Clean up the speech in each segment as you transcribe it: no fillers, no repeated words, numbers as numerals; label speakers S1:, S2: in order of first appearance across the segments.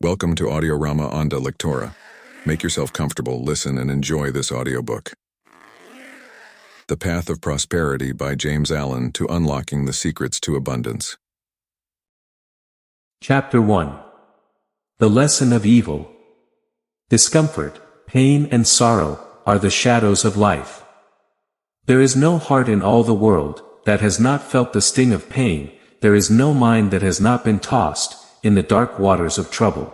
S1: Welcome to Audiorama Onda Lectora. Make yourself comfortable, listen, and enjoy this audiobook. The Path of Prosperity by James Allen to Unlocking the Secrets to Abundance.
S2: Chapter 1. The Lesson of Evil. Discomfort, pain, and sorrow are the shadows of life. There is no heart in all the world that has not felt the sting of pain. There is no mind that has not been tossed in the dark waters of trouble.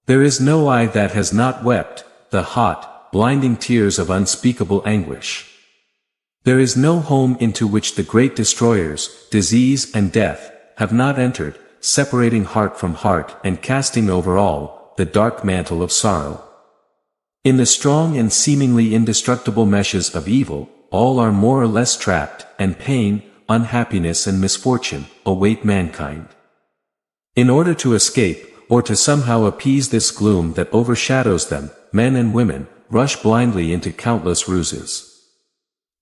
S2: There is no eye that has not wept the hot, blinding tears of unspeakable anguish. There is no home into which the great destroyers, disease and death, have not entered, separating heart from heart and casting over all the dark mantle of sorrow. In the strong and seemingly indestructible meshes of evil, all are more or less trapped, and pain, unhappiness and misfortune await mankind. In order to escape, or to somehow appease this gloom that overshadows them, men and women rush blindly into countless ruses.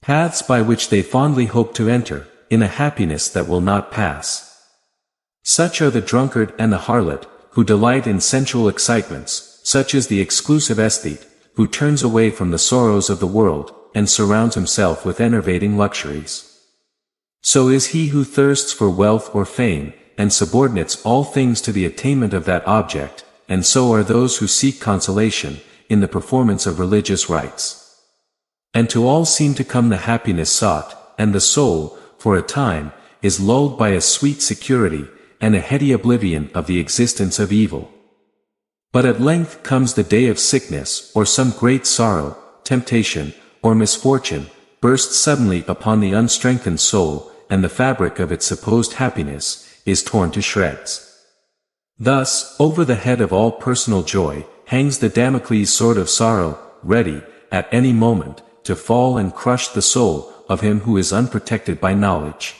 S2: Paths by which they fondly hope to enter, in a happiness that will not pass. Such are the drunkard and the harlot, who delight in sensual excitements, such is the exclusive aesthete, who turns away from the sorrows of the world, and surrounds himself with enervating luxuries. So is he who thirsts for wealth or fame, and subordinates all things to the attainment of that object, and so are those who seek consolation in the performance of religious rites. And to all seem to come the happiness sought, and the soul, for a time, is lulled by a sweet security, and a heady oblivion of the existence of evil. But at length comes the day of sickness, or some great sorrow, temptation, or misfortune, bursts suddenly upon the unstrengthened soul, and the fabric of its supposed happiness is torn to shreds. Thus, over the head of all personal joy, hangs the Damocles sword of sorrow, ready, at any moment, to fall and crush the soul of him who is unprotected by knowledge.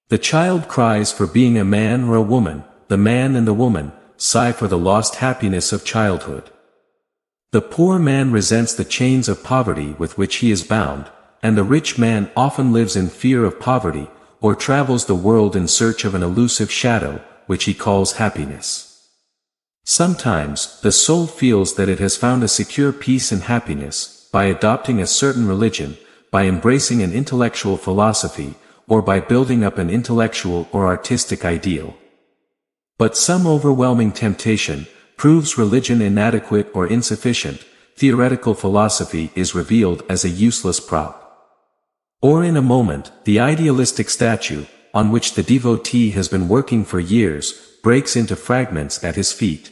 S2: The child cries for being a man or a woman, the man and the woman sigh for the lost happiness of childhood. The poor man resents the chains of poverty with which he is bound, and the rich man often lives in fear of poverty, or travels the world in search of an elusive shadow, which he calls happiness. Sometimes, the soul feels that it has found a secure peace and happiness, by adopting a certain religion, by embracing an intellectual philosophy, or by building up an intellectual or artistic ideal. But some overwhelming temptation proves religion inadequate or insufficient, theoretical philosophy is revealed as a useless prop. Or in a moment, the idealistic statue, on which the devotee has been working for years, breaks into fragments at his feet.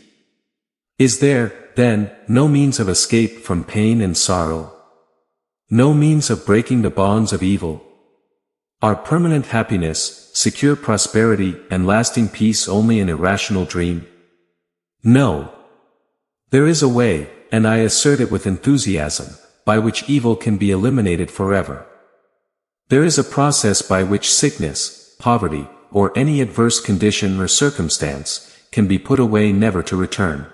S2: Is there, then, no means of escape from pain and sorrow? No means of breaking the bonds of evil? Are permanent happiness, secure prosperity, and lasting peace only an irrational dream? No. There is a way, and I assert it with enthusiasm, by which evil can be eliminated forever. There is a process by which sickness, poverty, or any adverse condition or circumstance can be put away never to return.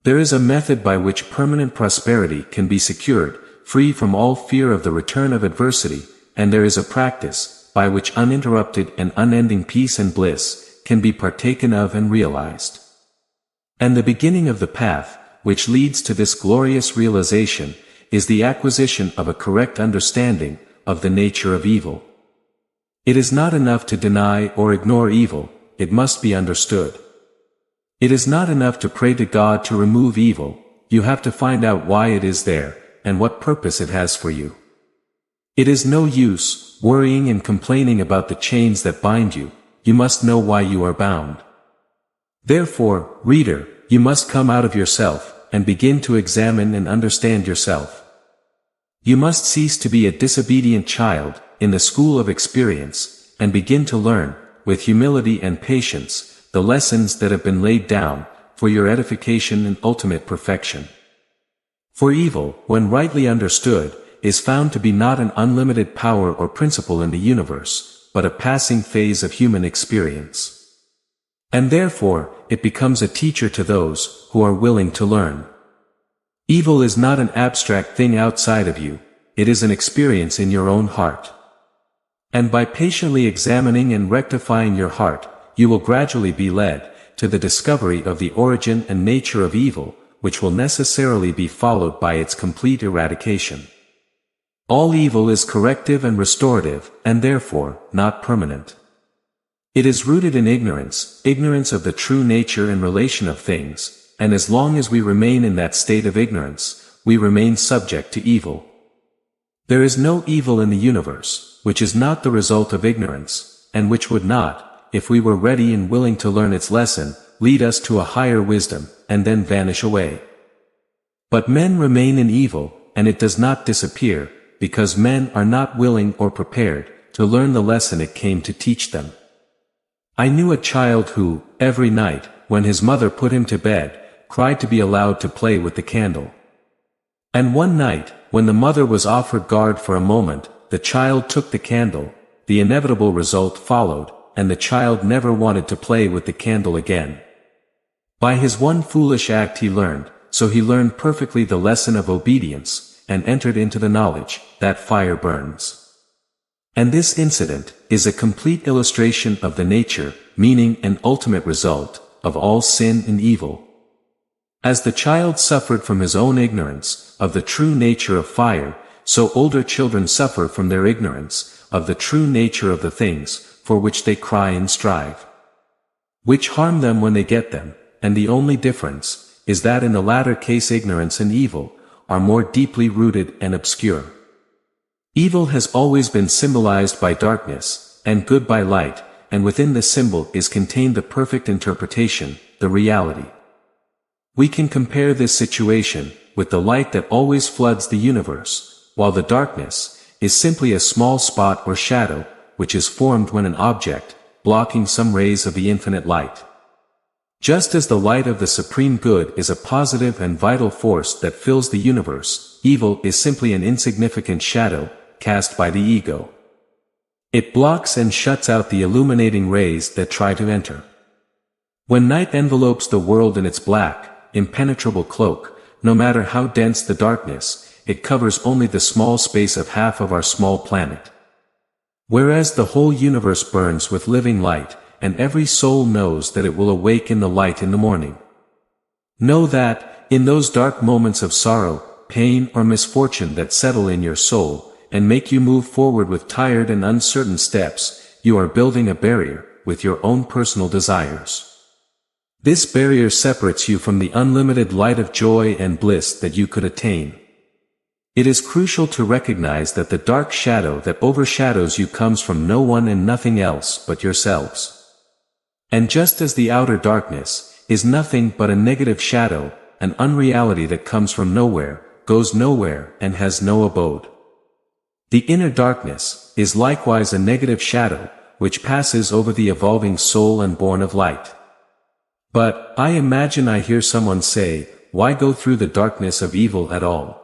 S2: There is a method by which permanent prosperity can be secured, free from all fear of the return of adversity, and there is a practice by which uninterrupted and unending peace and bliss can be partaken of and realized. And the beginning of the path, which leads to this glorious realization, is the acquisition of a correct understanding of the nature of evil. It is not enough to deny or ignore evil, it must be understood. It is not enough to pray to God to remove evil, you have to find out why it is there, and what purpose it has for you. It is no use worrying and complaining about the chains that bind you, you must know why you are bound. Therefore, reader, you must come out of yourself, and begin to examine and understand yourself. You must cease to be a disobedient child, in the school of experience, and begin to learn, with humility and patience, the lessons that have been laid down, for your edification and ultimate perfection. For evil, when rightly understood, is found to be not an unlimited power or principle in the universe, but a passing phase of human experience. And therefore, it becomes a teacher to those who are willing to learn. Evil is not an abstract thing outside of you, it is an experience in your own heart. And by patiently examining and rectifying your heart, you will gradually be led to the discovery of the origin and nature of evil, which will necessarily be followed by its complete eradication. All evil is corrective and restorative, and therefore, not permanent. It is rooted in ignorance of the true nature and relation of things, and as long as we remain in that state of ignorance, we remain subject to evil. There is no evil in the universe, which is not the result of ignorance, and which would not, if we were ready and willing to learn its lesson, lead us to a higher wisdom, and then vanish away. But men remain in evil, and it does not disappear, because men are not willing or prepared to learn the lesson it came to teach them. I knew a child who, every night, when his mother put him to bed, cried to be allowed to play with the candle. And one night, when the mother was off her guard for a moment, the child took the candle, the inevitable result followed, and the child never wanted to play with the candle again. By his one foolish act he learned perfectly the lesson of obedience, and entered into the knowledge that fire burns. And this incident is a complete illustration of the nature, meaning and ultimate result of all sin and evil. As the child suffered from his own ignorance of the true nature of fire, so older children suffer from their ignorance of the true nature of the things for which they cry and strive, which harm them when they get them, and the only difference is that in the latter case ignorance and evil are more deeply rooted and obscure. Evil has always been symbolized by darkness, and good by light, and within the symbol is contained the perfect interpretation, the reality. We can compare this situation with the light that always floods the universe, while the darkness is simply a small spot or shadow, which is formed when an object, blocking some rays of the infinite light. Just as the light of the supreme good is a positive and vital force that fills the universe, evil is simply an insignificant shadow, cast by the ego. It blocks and shuts out the illuminating rays that try to enter. When night envelopes the world in its black, impenetrable cloak, no matter how dense the darkness, it covers only the small space of half of our small planet. Whereas the whole universe burns with living light, and every soul knows that it will awake in the light in the morning. Know that, in those dark moments of sorrow, pain or misfortune that settle in your soul, and make you move forward with tired and uncertain steps, you are building a barrier, with your own personal desires. This barrier separates you from the unlimited light of joy and bliss that you could attain. It is crucial to recognize that the dark shadow that overshadows you comes from no one and nothing else but yourselves. And just as the outer darkness is nothing but a negative shadow, an unreality that comes from nowhere, goes nowhere, and has no abode. The inner darkness is likewise a negative shadow, which passes over the evolving soul and born of light. But, I imagine I hear someone say, why go through the darkness of evil at all?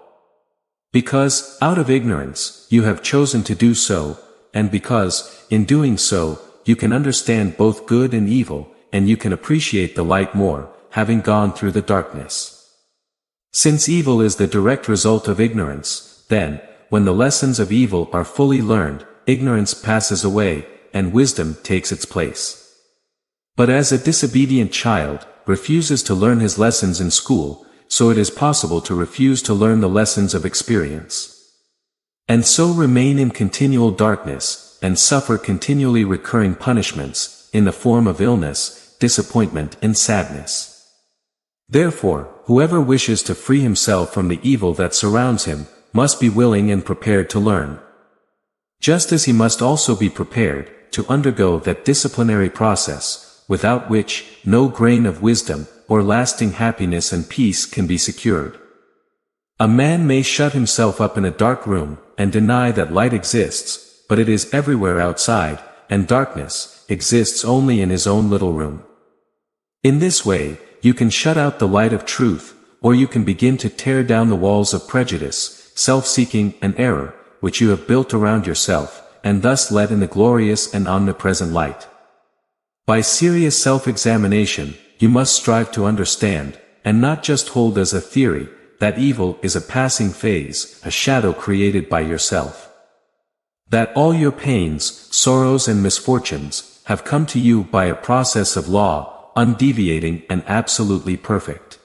S2: Because, out of ignorance, you have chosen to do so, and because, in doing so, you can understand both good and evil, and you can appreciate the light more, having gone through the darkness. Since evil is the direct result of ignorance, then, when the lessons of evil are fully learned, ignorance passes away, and wisdom takes its place. But as a disobedient child refuses to learn his lessons in school, so it is possible to refuse to learn the lessons of experience. And so remain in continual darkness, and suffer continually recurring punishments, in the form of illness, disappointment and sadness. Therefore, whoever wishes to free himself from the evil that surrounds him, must be willing and prepared to learn. Just as he must also be prepared to undergo that disciplinary process, without which no grain of wisdom or lasting happiness and peace can be secured. A man may shut himself up in a dark room, and deny that light exists, but it is everywhere outside, and darkness exists only in his own little room. In this way, you can shut out the light of truth, or you can begin to tear down the walls of prejudice, self-seeking, and error, which you have built around yourself, and thus let in the glorious and omnipresent light. By serious self-examination, you must strive to understand, and not just hold as a theory, that evil is a passing phase, a shadow created by yourself. That all your pains, sorrows and misfortunes, have come to you by a process of law, undeviating and absolutely perfect.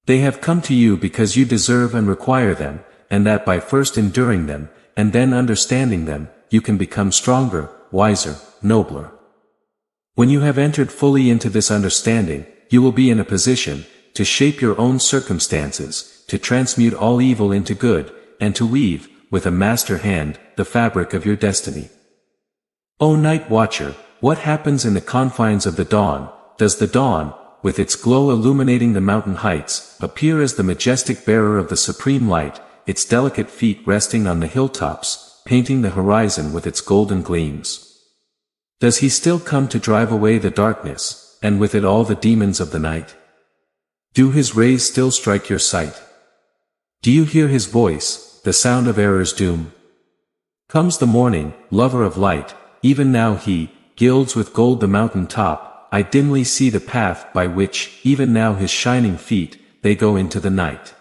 S2: They have come to you because you deserve and require them, and that by first enduring them, and then understanding them, you can become stronger, wiser, nobler. When you have entered fully into this understanding, you will be in a position to shape your own circumstances, to transmute all evil into good, and to weave, with a master hand, the fabric of your destiny. O night watcher, what happens in the confines of the dawn? Does the dawn, with its glow illuminating the mountain heights, appear as the majestic bearer of the supreme light, its delicate feet resting on the hilltops, painting the horizon with its golden gleams? Does he still come to drive away the darkness, and with it all the demons of the night? Do his rays still strike your sight? Do you hear his voice, the sound of error's doom? Comes the morning, lover of light, even now he gilds with gold the mountain top. I dimly see the path by which, even now his shining feet, they go into the night.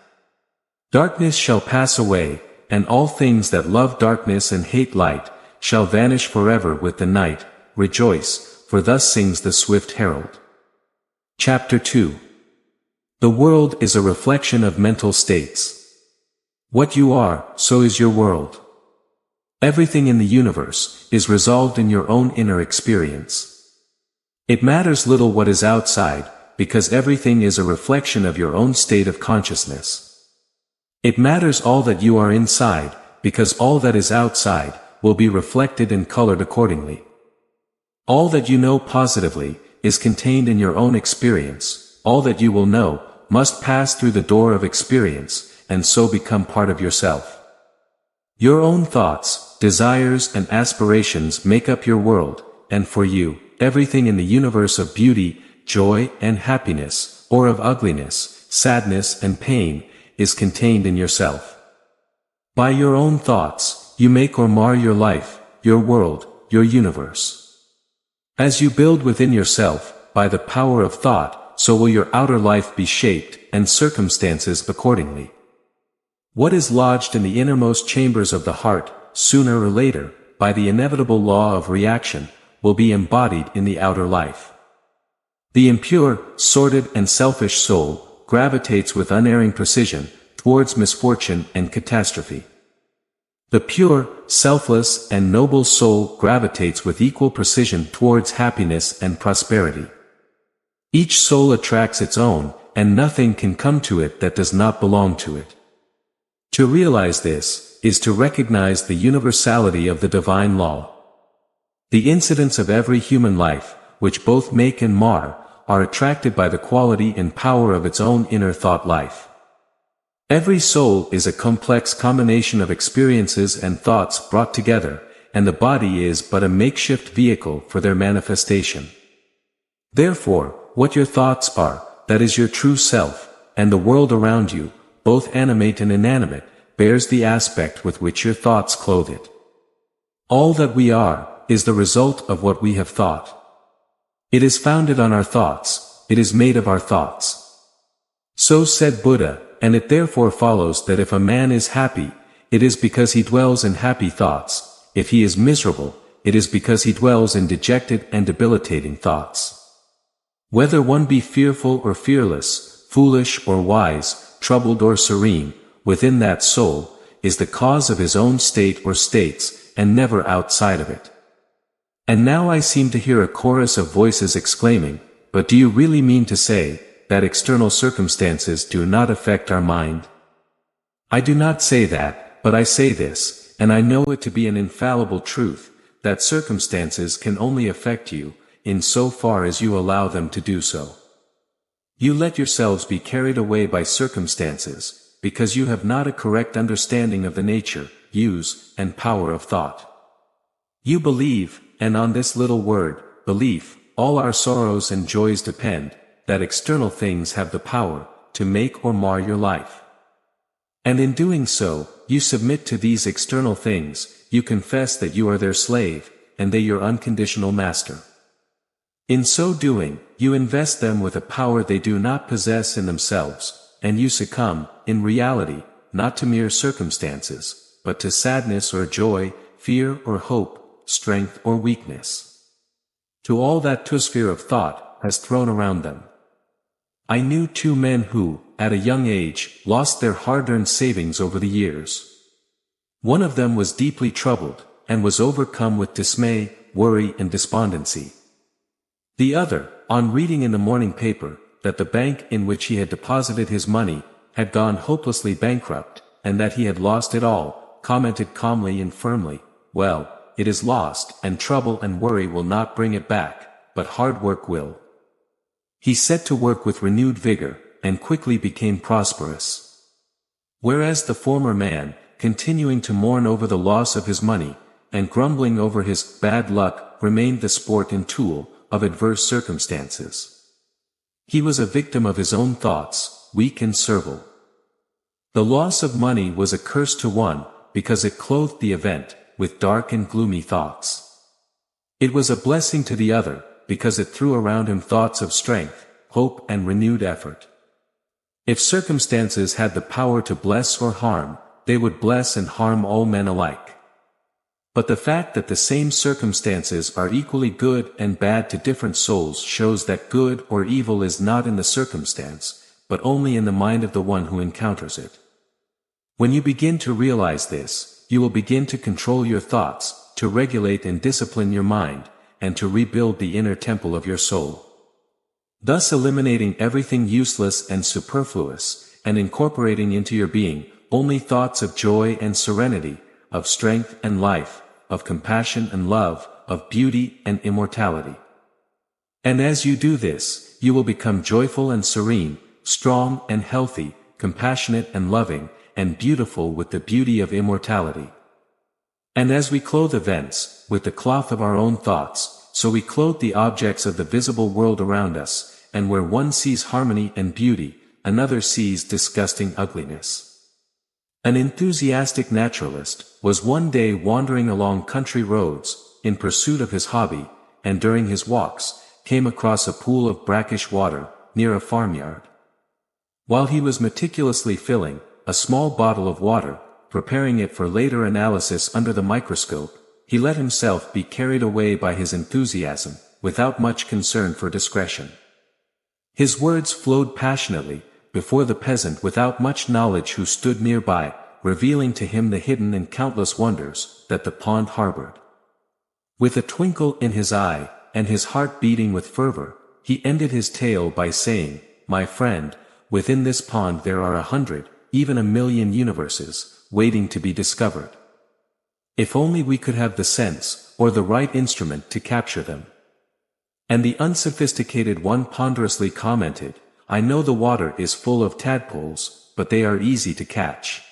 S2: Darkness shall pass away, and all things that love darkness and hate light, shall vanish forever with the night. Rejoice, for thus sings the swift herald. Chapter 2. The world is a reflection of mental states. What you are, so is your world. Everything in the universe is resolved in your own inner experience. It matters little what is outside, because everything is a reflection of your own state of consciousness. It matters all that you are inside, because all that is outside will be reflected and colored accordingly. All that you know positively is contained in your own experience. All that you will know must pass through the door of experience, and so become part of yourself. Your own thoughts, desires and aspirations make up your world, and for you, everything in the universe of beauty, joy and happiness, or of ugliness, sadness and pain, is contained in yourself. By your own thoughts, you make or mar your life, your world, your universe. As you build within yourself, by the power of thought, so will your outer life be shaped, and circumstances accordingly. What is lodged in the innermost chambers of the heart, sooner or later, by the inevitable law of reaction, will be embodied in the outer life. The impure, sordid and selfish soul gravitates with unerring precision towards misfortune and catastrophe. The pure, selfless and noble soul gravitates with equal precision towards happiness and prosperity. Each soul attracts its own, and nothing can come to it that does not belong to it. To realize this is to recognize the universality of the divine law. The incidents of every human life, which both make and mar, are attracted by the quality and power of its own inner thought life. Every soul is a complex combination of experiences and thoughts brought together, and the body is but a makeshift vehicle for their manifestation. Therefore, what your thoughts are, that is your true self, and the world around you, both animate and inanimate, bears the aspect with which your thoughts clothe it. All that we are is the result of what we have thought. It is founded on our thoughts, it is made of our thoughts. So said Buddha, and it therefore follows that if a man is happy, it is because he dwells in happy thoughts. If he is miserable, it is because he dwells in dejected and debilitating thoughts. Whether one be fearful or fearless, foolish or wise, troubled or serene, within that soul is the cause of his own state or states, and never outside of it. And now I seem to hear a chorus of voices exclaiming, "But do you really mean to say that external circumstances do not affect our mind?" I do not say that, but I say this, and I know it to be an infallible truth, that circumstances can only affect you, in so far as you allow them to do so. You let yourselves be carried away by circumstances, because you have not a correct understanding of the nature, use, and power of thought. You believe, and on this little word, belief, all our sorrows and joys depend, that external things have the power to make or mar your life. And in doing so, you submit to these external things, you confess that you are their slave, and they your unconditional master. In so doing, you invest them with a power they do not possess in themselves, and you succumb, in reality, not to mere circumstances, but to sadness or joy, fear or hope, strength or weakness. To all that atmosphere of thought, has thrown around them. I knew two men who, at a young age, lost their hard-earned savings over the years. One of them was deeply troubled, and was overcome with dismay, worry and despondency. The other, on reading in the morning paper, that the bank in which he had deposited his money, had gone hopelessly bankrupt, and that he had lost it all, commented calmly and firmly, "Well, it is lost, and trouble and worry will not bring it back, but hard work will." He set to work with renewed vigor, and quickly became prosperous. Whereas the former man, continuing to mourn over the loss of his money, and grumbling over his bad luck, remained the sport and tool of adverse circumstances. He was a victim of his own thoughts, weak and servile. The loss of money was a curse to one, because it clothed the event with dark and gloomy thoughts. It was a blessing to the other, because it threw around him thoughts of strength, hope and renewed effort. If circumstances had the power to bless or harm, they would bless and harm all men alike. But the fact that the same circumstances are equally good and bad to different souls shows that good or evil is not in the circumstance, but only in the mind of the one who encounters it. When you begin to realize this, you will begin to control your thoughts, to regulate and discipline your mind, and to rebuild the inner temple of your soul. Thus eliminating everything useless and superfluous, and incorporating into your being only thoughts of joy and serenity, of strength and life, of compassion and love, of beauty and immortality. And as you do this, you will become joyful and serene, strong and healthy, compassionate and loving, and beautiful with the beauty of immortality. And as we clothe events with the cloth of our own thoughts, so we clothe the objects of the visible world around us, and where one sees harmony and beauty, another sees disgusting ugliness. An enthusiastic naturalist was one day wandering along country roads, in pursuit of his hobby, and during his walks, came across a pool of brackish water, near a farmyard. While he was meticulously filling a small bottle of water, preparing it for later analysis under the microscope, he let himself be carried away by his enthusiasm, without much concern for discretion. His words flowed passionately before the peasant without much knowledge who stood nearby, revealing to him the hidden and countless wonders that the pond harbored. With a twinkle in his eye, and his heart beating with fervor, he ended his tale by saying, "My friend, within this pond there are 100, even 1,000,000 universes, waiting to be discovered. If only we could have the sense, or the right instrument to capture them." And the unsophisticated one ponderously commented, "I know the water is full of tadpoles, but they are easy to catch."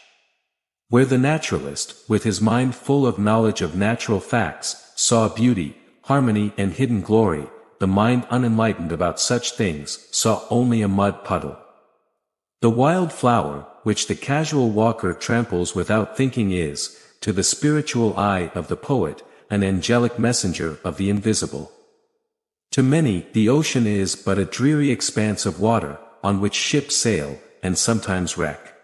S2: Where the naturalist, with his mind full of knowledge of natural facts, saw beauty, harmony and hidden glory, the mind unenlightened about such things saw only a mud puddle. The wild flower, which the casual walker tramples without thinking is, to the spiritual eye of the poet, an angelic messenger of the invisible. To many, the ocean is but a dreary expanse of water, on which ships sail, and sometimes wreck.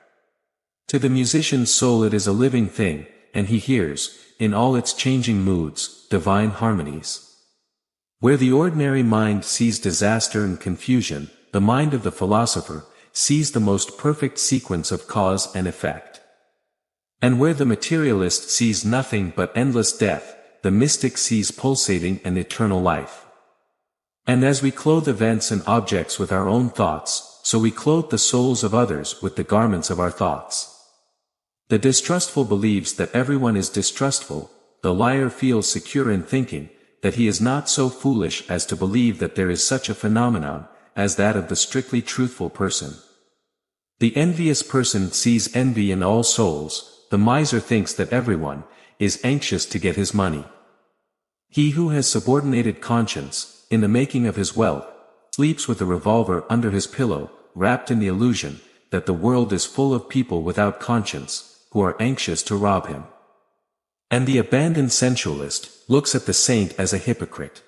S2: To the musician's soul it is a living thing, and he hears, in all its changing moods, divine harmonies. Where the ordinary mind sees disaster and confusion, the mind of the philosopher sees the most perfect sequence of cause and effect. And where the materialist sees nothing but endless death, the mystic sees pulsating and eternal life. And as we clothe events and objects with our own thoughts, so we clothe the souls of others with the garments of our thoughts. The distrustful believes that everyone is distrustful, the liar feels secure in thinking that he is not so foolish as to believe that there is such a phenomenon as that of the strictly truthful person. The envious person sees envy in all souls, the miser thinks that everyone is anxious to get his money. He who has subordinated conscience, in the making of his wealth, sleeps with a revolver under his pillow, wrapped in the illusion that the world is full of people without conscience, who are anxious to rob him. And the abandoned sensualist looks at the saint as a hypocrite.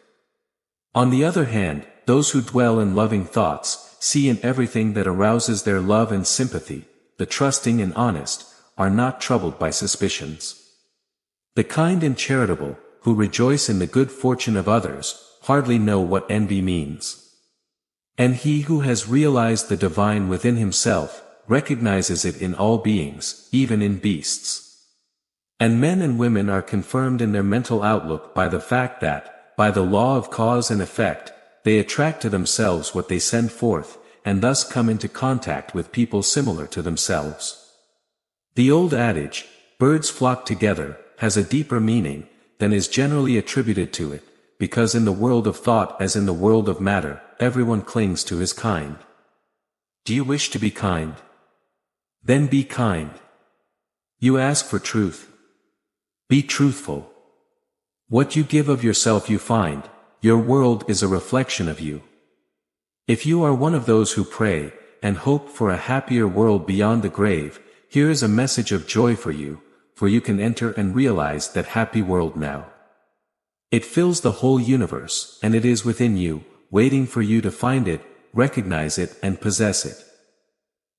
S2: On the other hand, those who dwell in loving thoughts, see in everything that arouses their love and sympathy, the trusting and honest, are not troubled by suspicions. The kind and charitable, who rejoice in the good fortune of others, hardly know what envy means. And he who has realized the divine within himself, recognizes it in all beings, even in beasts. And men and women are confirmed in their mental outlook by the fact that, by the law of cause and effect, they attract to themselves what they send forth, and thus come into contact with people similar to themselves. The old adage, birds flock together, has a deeper meaning than is generally attributed to it, because in the world of thought as in the world of matter, everyone clings to his kind. Do you wish to be kind? Then be kind. You ask for truth? Be truthful. What you give of yourself you find, your world is a reflection of you. If you are one of those who pray, and hope for a happier world beyond the grave, here is a message of joy for you can enter and realize that happy world now. It fills the whole universe, and it is within you, waiting for you to find it, recognize it and possess it.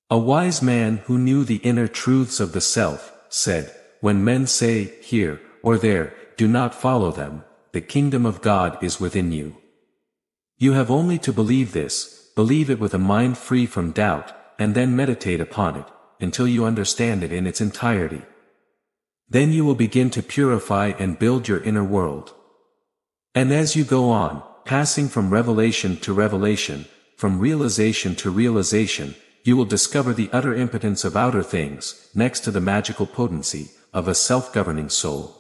S2: A wise man who knew the inner truths of the self, said, when men say, here, or there, do not follow them, the kingdom of God is within you. You have only to believe this, believe it with a mind free from doubt, and then meditate upon it, until you understand it in its entirety. Then you will begin to purify and build your inner world. And as you go on, passing from revelation to revelation, from realization to realization, you will discover the utter impotence of outer things, next to the magical potency of a self-governing soul.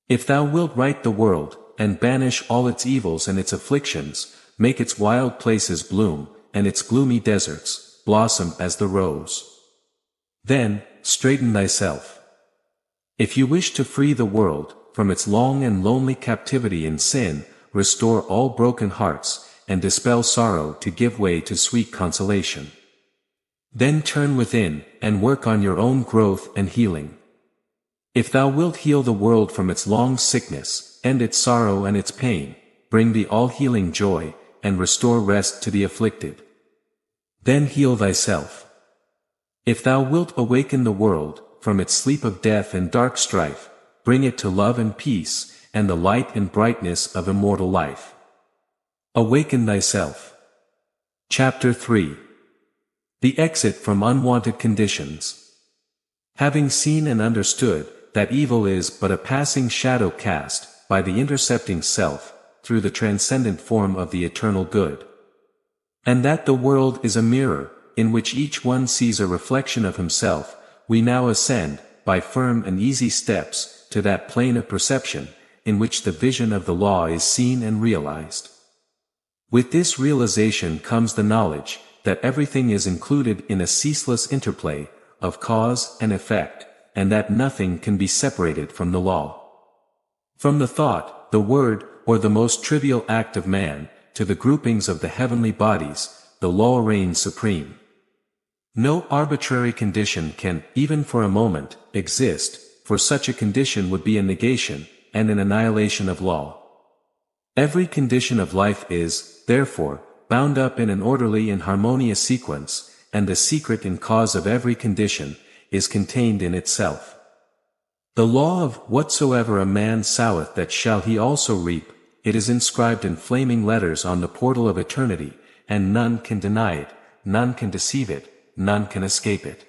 S2: If thou wilt right the world, and banish all its evils and its afflictions, make its wild places bloom, and its gloomy deserts blossom as the rose. Then, straighten thyself. If you wish to free the world from its long and lonely captivity in sin, restore all broken hearts, and dispel sorrow to give way to sweet consolation. Then turn within, and work on your own growth and healing. If thou wilt heal the world from its long sickness, end its sorrow and its pain, bring the all-healing joy, and restore rest to the afflicted. Then heal thyself. If thou wilt awaken the world from its sleep of death and dark strife, bring it to love and peace, and the light and brightness of immortal life. Awaken thyself. Chapter 3. The exit from unwanted conditions. Having seen and understood that evil is but a passing shadow cast by the intercepting self through the transcendent form of the eternal good, and that the world is a mirror in which each one sees a reflection of himself, we now ascend, by firm and easy steps, to that plane of perception, in which the vision of the law is seen and realized. With this realization comes the knowledge that everything is included in a ceaseless interplay of cause and effect, and that nothing can be separated from the law. From the thought, the word, or the most trivial act of man, to the groupings of the heavenly bodies, the law reigns supreme. No arbitrary condition can, even for a moment, exist, for such a condition would be a negation, and an annihilation of law. Every condition of life is, therefore, bound up in an orderly and harmonious sequence, and the secret and cause of every condition is contained in itself. The law of whatsoever a man soweth that shall he also reap, it is inscribed in flaming letters on the portal of eternity, and none can deny it, none can deceive it, none can escape it.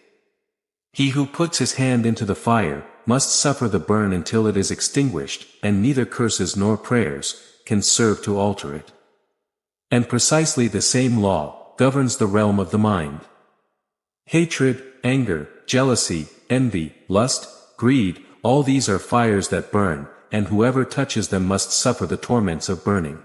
S2: He who puts his hand into the fire must suffer the burn until it is extinguished, and neither curses nor prayers can serve to alter it. And precisely the same law governs the realm of the mind. Hatred, anger, jealousy, envy, lust, greed, all these are fires that burn, and whoever touches them must suffer the torments of burning.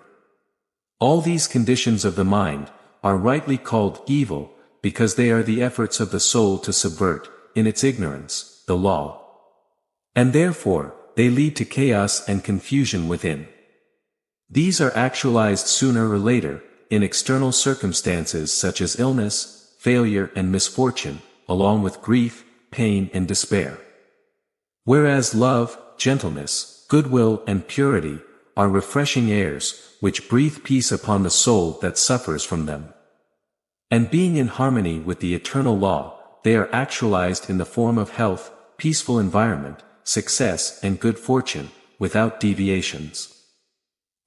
S2: All these conditions of the mind are rightly called evil, because they are the efforts of the soul to subvert, in its ignorance, the law. And therefore, they lead to chaos and confusion within. These are actualized sooner or later, in external circumstances such as illness, failure and misfortune, along with grief, pain and despair. Whereas love, gentleness, goodwill and purity are refreshing airs, which breathe peace upon the soul that suffers from them. And being in harmony with the eternal law, they are actualized in the form of health, peaceful environment, success and good fortune, without deviations.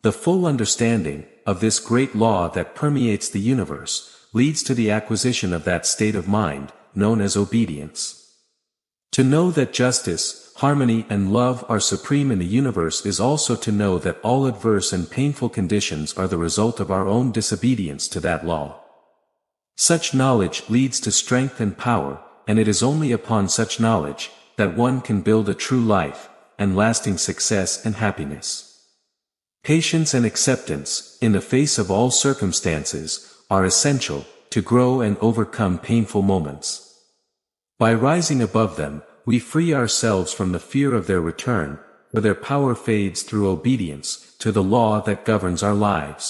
S2: The full understanding of this great law that permeates the universe, leads to the acquisition of that state of mind, known as obedience. To know that justice, harmony and love are supreme in the universe is also to know that all adverse and painful conditions are the result of our own disobedience to that law. Such knowledge leads to strength and power, and it is only upon such knowledge that one can build a true life, and lasting success and happiness. Patience and acceptance, in the face of all circumstances, are essential to grow and overcome painful moments. By rising above them, we free ourselves from the fear of their return, for their power fades through obedience to the law that governs our lives.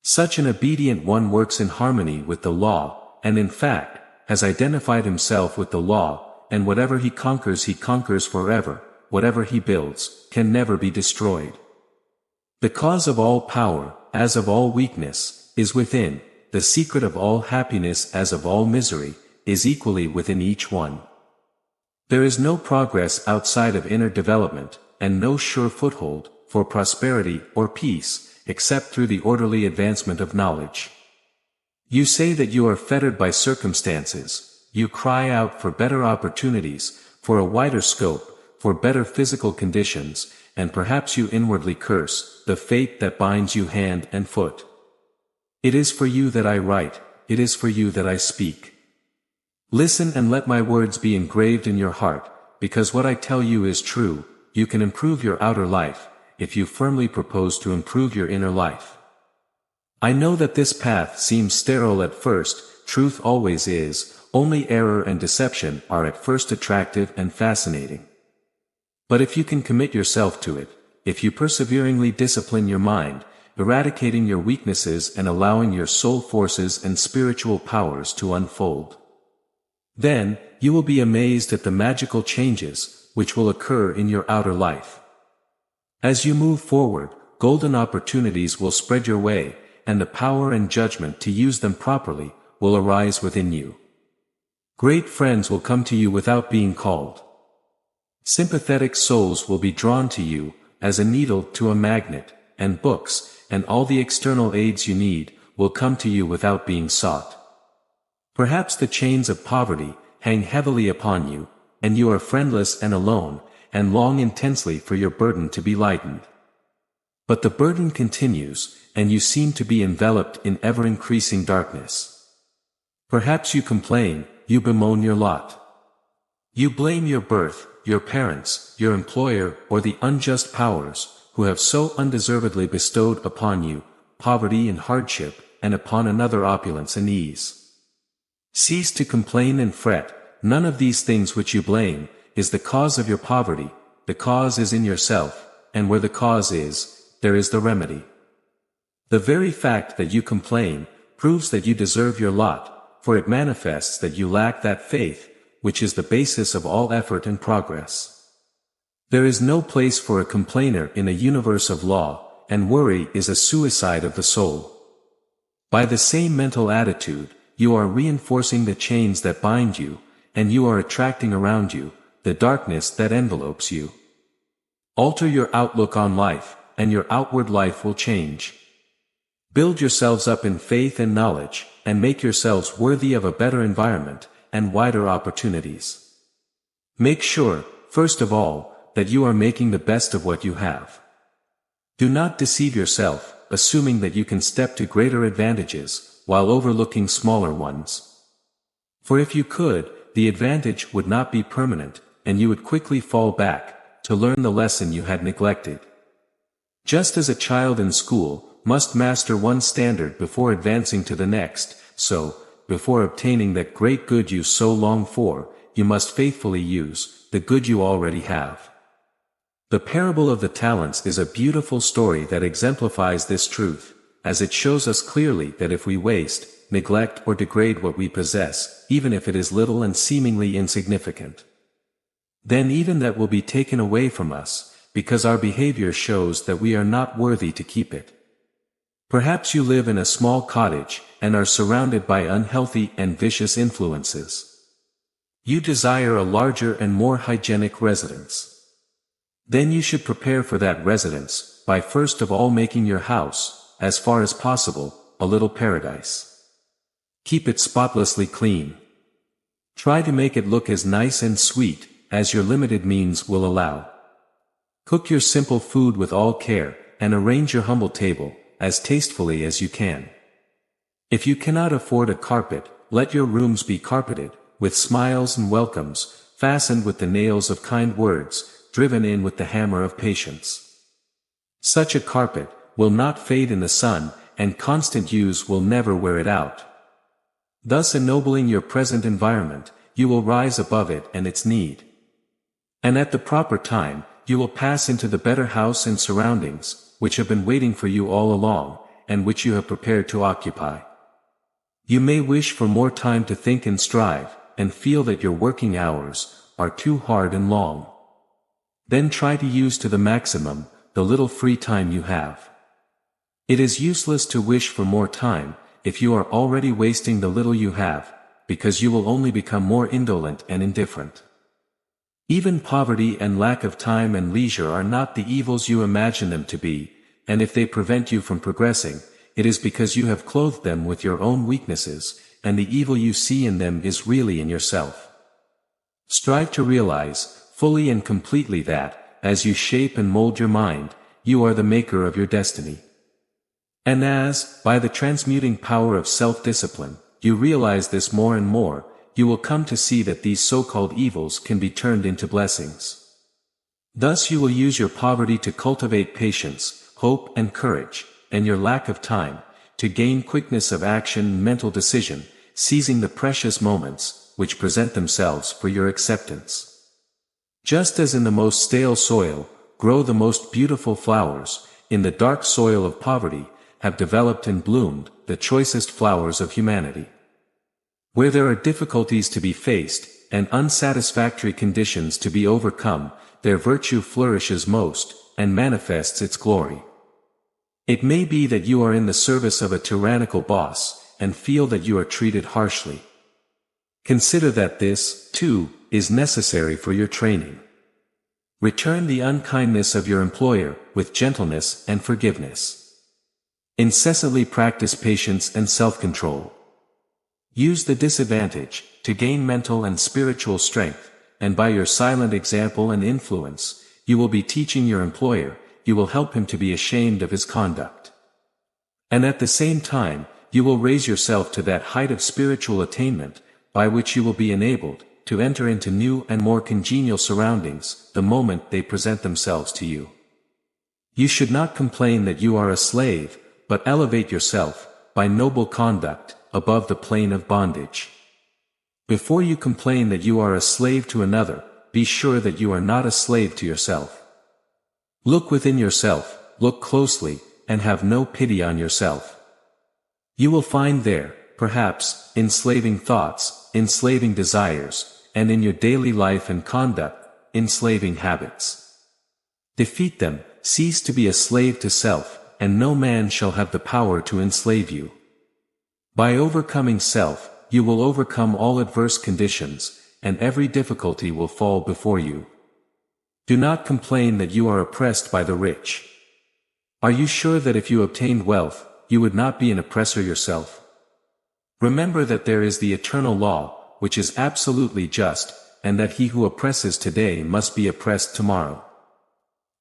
S2: Such an obedient one works in harmony with the law, and in fact, has identified himself with the law, and whatever he conquers forever, whatever he builds, can never be destroyed. The cause of all power, as of all weakness, is within, the secret of all happiness as of all misery, is equally within each one. There is no progress outside of inner development, and no sure foothold, for prosperity or peace, except through the orderly advancement of knowledge. You say that you are fettered by circumstances, you cry out for better opportunities, for a wider scope, for better physical conditions, and perhaps you inwardly curse the fate that binds you hand and foot. It is for you that I write, it is for you that I speak. Listen and let my words be engraved in your heart, because what I tell you is true. You can improve your outer life, if you firmly propose to improve your inner life. I know that this path seems sterile at first, truth always is, only error and deception are at first attractive and fascinating. But if you can commit yourself to it, if you perseveringly discipline your mind, eradicating your weaknesses and allowing your soul forces and spiritual powers to unfold, then, you will be amazed at the magical changes, which will occur in your outer life. As you move forward, golden opportunities will spread your way, and the power and judgment to use them properly, will arise within you. Great friends will come to you without being called. Sympathetic souls will be drawn to you, as a needle to a magnet, and books, and all the external aids you need, will come to you without being sought. Perhaps the chains of poverty hang heavily upon you, and you are friendless and alone, and long intensely for your burden to be lightened. But the burden continues, and you seem to be enveloped in ever-increasing darkness. Perhaps you complain, you bemoan your lot. You blame your birth, your parents, your employer, or the unjust powers, who have so undeservedly bestowed upon you poverty and hardship, and upon another opulence and ease. Cease to complain and fret. None of these things which you blame is the cause of your poverty. The cause is in yourself, and where the cause is, there is the remedy. The very fact that you complain proves that you deserve your lot, for it manifests that you lack that faith, which is the basis of all effort and progress. There is no place for a complainer in a universe of law, and worry is a suicide of the soul. By the same mental attitude, you are reinforcing the chains that bind you, and you are attracting around you the darkness that envelopes you. Alter your outlook on life, and your outward life will change. Build yourselves up in faith and knowledge, and make yourselves worthy of a better environment, and wider opportunities. Make sure, first of all, that you are making the best of what you have. Do not deceive yourself, assuming that you can step to greater advantages, while overlooking smaller ones. For if you could, the advantage would not be permanent, and you would quickly fall back, to learn the lesson you had neglected. Just as a child in school must master one standard before advancing to the next, so, before obtaining that great good you so long for, you must faithfully use the good you already have. The parable of the talents is a beautiful story that exemplifies this truth, as it shows us clearly that if we waste, neglect or degrade what we possess, even if it is little and seemingly insignificant, then even that will be taken away from us, because our behavior shows that we are not worthy to keep it. Perhaps you live in a small cottage, and are surrounded by unhealthy and vicious influences. You desire a larger and more hygienic residence. Then you should prepare for that residence, by first of all making your house, as far as possible, a little paradise. Keep it spotlessly clean. Try to make it look as nice and sweet as your limited means will allow. Cook your simple food with all care, and arrange your humble table as tastefully as you can. If you cannot afford a carpet, let your rooms be carpeted, with smiles and welcomes, fastened with the nails of kind words, driven in with the hammer of patience. Such a carpet will not fade in the sun, and constant use will never wear it out. Thus ennobling your present environment, you will rise above it and its need. And at the proper time, you will pass into the better house and surroundings, which have been waiting for you all along, and which you have prepared to occupy. You may wish for more time to think and strive, and feel that your working hours are too hard and long. Then try to use to the maximum the little free time you have. It is useless to wish for more time, if you are already wasting the little you have, because you will only become more indolent and indifferent. Even poverty and lack of time and leisure are not the evils you imagine them to be, and if they prevent you from progressing, it is because you have clothed them with your own weaknesses, and the evil you see in them is really in yourself. Strive to realize, fully and completely that, as you shape and mold your mind, you are the maker of your destiny. And as, by the transmuting power of self-discipline, you realize this more and more, you will come to see that these so-called evils can be turned into blessings. Thus you will use your poverty to cultivate patience, hope and courage, and your lack of time, to gain quickness of action and mental decision, seizing the precious moments, which present themselves for your acceptance. Just as in the most stale soil, grow the most beautiful flowers, in the dark soil of poverty, have developed and bloomed the choicest flowers of humanity. Where there are difficulties to be faced, and unsatisfactory conditions to be overcome, their virtue flourishes most, and manifests its glory. It may be that you are in the service of a tyrannical boss, and feel that you are treated harshly. Consider that this, too, is necessary for your training. Return the unkindness of your employer, with gentleness and forgiveness. Incessantly practice patience and self-control. Use the disadvantage, to gain mental and spiritual strength, and by your silent example and influence, you will be teaching your employer, you will help him to be ashamed of his conduct. And at the same time, you will raise yourself to that height of spiritual attainment, by which you will be enabled, to enter into new and more congenial surroundings, the moment they present themselves to you. You should not complain that you are a slave, but elevate yourself, by noble conduct, above the plane of bondage. Before you complain that you are a slave to another, be sure that you are not a slave to yourself. Look within yourself, look closely, and have no pity on yourself. You will find there, perhaps, enslaving thoughts, enslaving desires, and in your daily life and conduct, enslaving habits. Defeat them, cease to be a slave to self, and no man shall have the power to enslave you. By overcoming self, you will overcome all adverse conditions, and every difficulty will fall before you. Do not complain that you are oppressed by the rich. Are you sure that if you obtained wealth, you would not be an oppressor yourself? Remember that there is the eternal law, which is absolutely just, and that he who oppresses today must be oppressed tomorrow.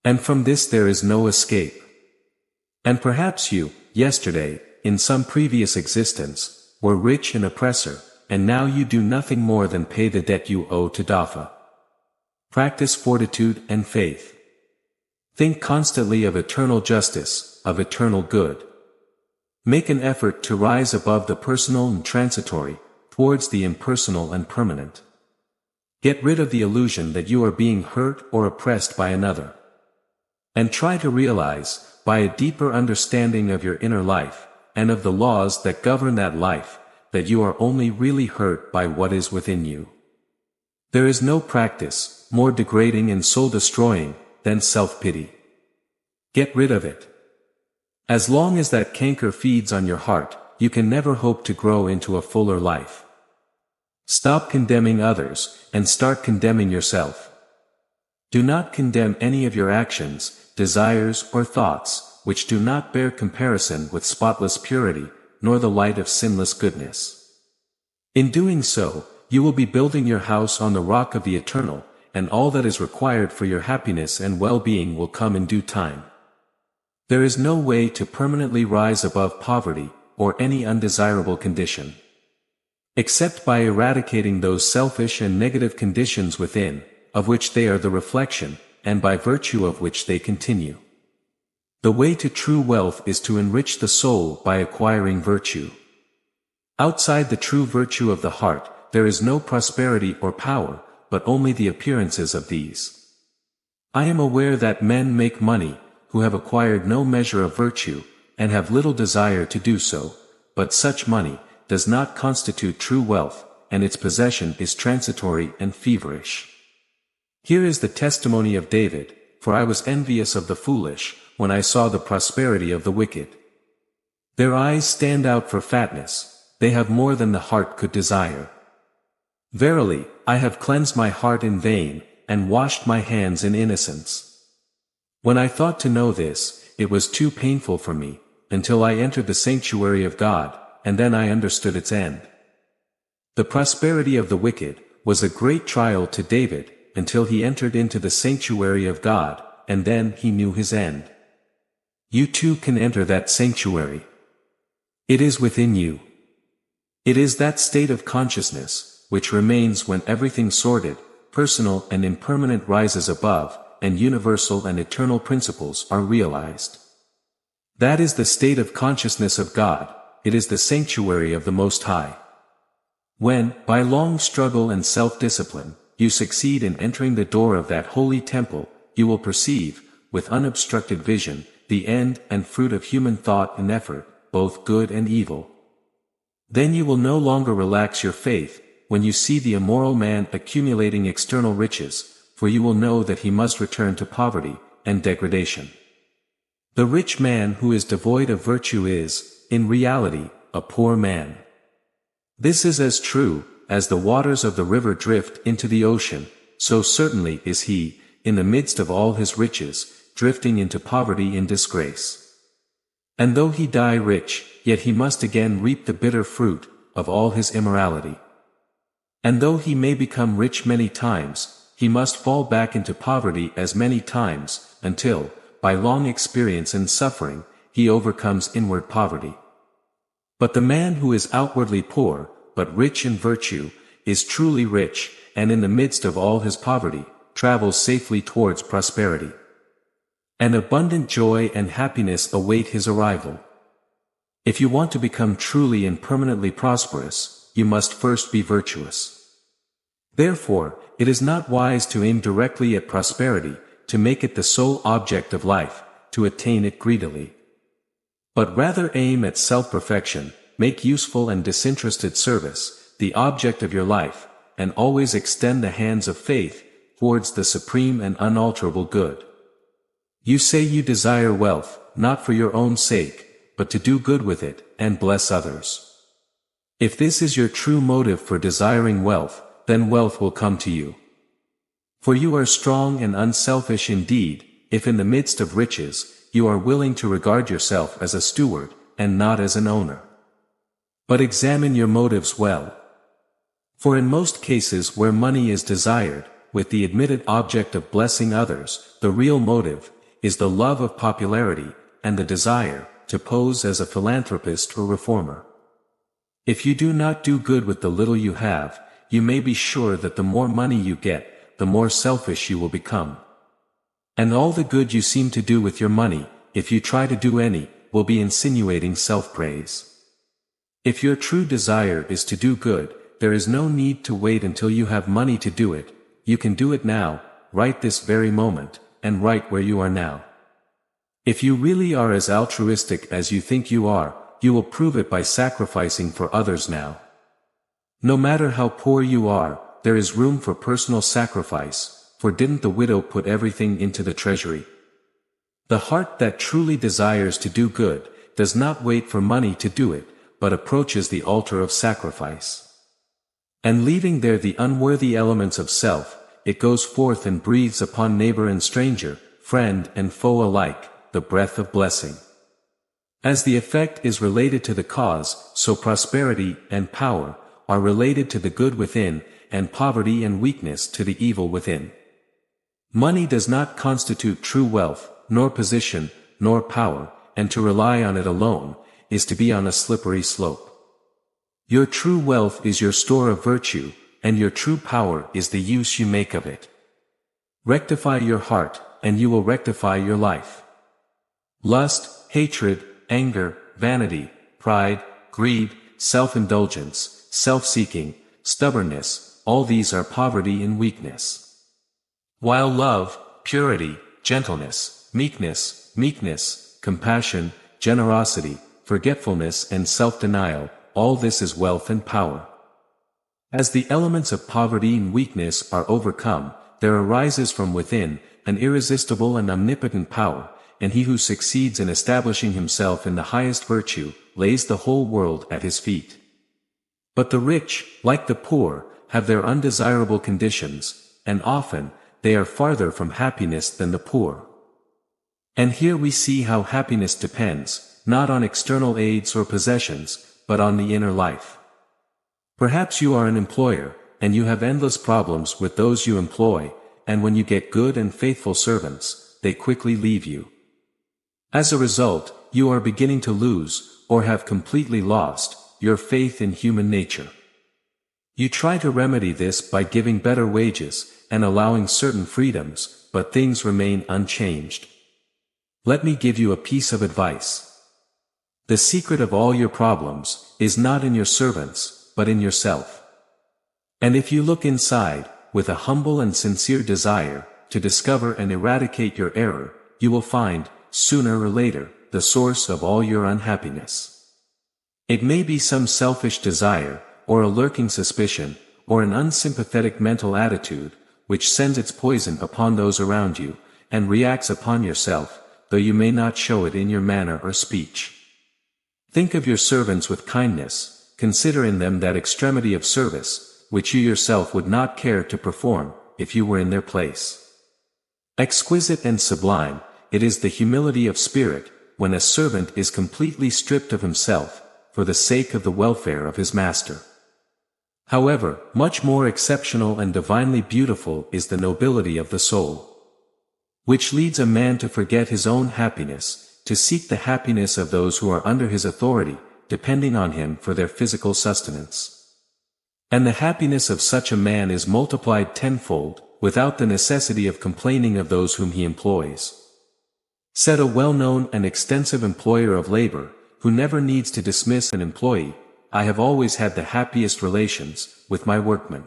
S2: And from this there is no escape. And perhaps you, yesterday, in some previous existence, were rich and oppressor, and now you do nothing more than pay the debt you owe to Dafa. Practice fortitude and faith. Think constantly of eternal justice, of eternal good. Make an effort to rise above the personal and transitory, towards the impersonal and permanent. Get rid of the illusion that you are being hurt or oppressed by another. And try to realize, by a deeper understanding of your inner life, and of the laws that govern that life, that you are only really hurt by what is within you. There is no practice more degrading and soul-destroying than self-pity. Get rid of it. As long as that canker feeds on your heart, you can never hope to grow into a fuller life. Stop condemning others, and start condemning yourself. Do not condemn any of your actions, desires or thoughts, which do not bear comparison with spotless purity, nor the light of sinless goodness. In doing so, you will be building your house on the rock of the eternal, and all that is required for your happiness and well-being will come in due time. There is no way to permanently rise above poverty, or any undesirable condition, except by eradicating those selfish and negative conditions within, of which they are the reflection, and by virtue of which they continue. The way to true wealth is to enrich the soul by acquiring virtue. Outside the true virtue of the heart, there is no prosperity or power, but only the appearances of these. I am aware that men make money, who have acquired no measure of virtue, and have little desire to do so, but such money does not constitute true wealth, and its possession is transitory and feverish. Here is the testimony of David, for I was envious of the foolish, when I saw the prosperity of the wicked. Their eyes stand out for fatness, they have more than the heart could desire. Verily, I have cleansed my heart in vain, and washed my hands in innocence. When I thought to know this, it was too painful for me, until I entered the sanctuary of God, and then I understood its end. The prosperity of the wicked was a great trial to David, until he entered into the sanctuary of God, and then he knew his end. You too can enter that sanctuary. It is within you. It is that state of consciousness, which remains when everything sordid, personal and impermanent rises above, and universal and eternal principles are realized. That is the state of consciousness of God, it is the sanctuary of the Most High. When, by long struggle and self-discipline, you succeed in entering the door of that holy temple, you will perceive, with unobstructed vision, the end and fruit of human thought and effort, both good and evil. Then you will no longer relax your faith, when you see the immoral man accumulating external riches, for you will know that he must return to poverty and degradation. The rich man who is devoid of virtue is, in reality, a poor man. This is as true, as the waters of the river drift into the ocean, so certainly is he, in the midst of all his riches, drifting into poverty and disgrace. And though he die rich, yet he must again reap the bitter fruit of all his immorality. And though he may become rich many times, he must fall back into poverty as many times, until, by long experience and suffering, he overcomes inward poverty. But the man who is outwardly poor, but rich in virtue, is truly rich, and in the midst of all his poverty, travels safely towards prosperity. An abundant joy and happiness await his arrival. If you want to become truly and permanently prosperous, you must first be virtuous. Therefore, it is not wise to aim directly at prosperity, to make it the sole object of life, to attain it greedily. But rather aim at self-perfection, make useful and disinterested service the object of your life, and always extend the hands of faith towards the supreme and unalterable good. You say you desire wealth, not for your own sake, but to do good with it, and bless others. If this is your true motive for desiring wealth, then wealth will come to you. For you are strong and unselfish indeed, if in the midst of riches, you are willing to regard yourself as a steward, and not as an owner. But examine your motives well. For in most cases where money is desired, with the admitted object of blessing others, the real motive is the love of popularity, and the desire to pose as a philanthropist or reformer. If you do not do good with the little you have, you may be sure that the more money you get, the more selfish you will become. And all the good you seem to do with your money, if you try to do any, will be insinuating self-praise. If your true desire is to do good, there is no need to wait until you have money to do it. You can do it now, right this very moment, and right where you are now. If you really are as altruistic as you think you are, you will prove it by sacrificing for others now. No matter how poor you are, there is room for personal sacrifice, for didn't the widow put everything into the treasury? The heart that truly desires to do good, does not wait for money to do it, but approaches the altar of sacrifice. And leaving there the unworthy elements of self, it goes forth and breathes upon neighbor and stranger, friend and foe alike, the breath of blessing. As the effect is related to the cause, so prosperity and power are related to the good within, and poverty and weakness to the evil within. Money does not constitute true wealth, nor position, nor power, and to rely on it alone is to be on a slippery slope. Your true wealth is your store of virtue, and your true power is the use you make of it. Rectify your heart, and you will rectify your life. Lust, hatred, anger, vanity, pride, greed, self-indulgence, self-seeking, stubbornness, all these are poverty and weakness. While love, purity, gentleness, meekness, compassion, generosity, forgetfulness and self-denial, all this is wealth and power. As the elements of poverty and weakness are overcome, there arises from within an irresistible and omnipotent power, and he who succeeds in establishing himself in the highest virtue, lays the whole world at his feet. But the rich, like the poor, have their undesirable conditions, and often, they are farther from happiness than the poor. And here we see how happiness depends, not on external aids or possessions, but on the inner life. Perhaps you are an employer, and you have endless problems with those you employ, and when you get good and faithful servants, they quickly leave you. As a result, you are beginning to lose, or have completely lost, your faith in human nature. You try to remedy this by giving better wages, and allowing certain freedoms, but things remain unchanged. Let me give you a piece of advice. The secret of all your problems is not in your servants, but in yourself. And if you look inside, with a humble and sincere desire, to discover and eradicate your error, you will find, sooner or later, the source of all your unhappiness. It may be some selfish desire, or a lurking suspicion, or an unsympathetic mental attitude, which sends its poison upon those around you, and reacts upon yourself, though you may not show it in your manner or speech. Think of your servants with kindness, consider in them that extremity of service, which you yourself would not care to perform, if you were in their place. Exquisite and sublime, it is the humility of spirit, when a servant is completely stripped of himself, for the sake of the welfare of his master. However, much more exceptional and divinely beautiful is the nobility of the soul, which leads a man to forget his own happiness, to seek the happiness of those who are under his authority, depending on him for their physical sustenance. And the happiness of such a man is multiplied tenfold, without the necessity of complaining of those whom he employs. Said a well-known and extensive employer of labor, who never needs to dismiss an employee, I have always had the happiest relations with my workmen.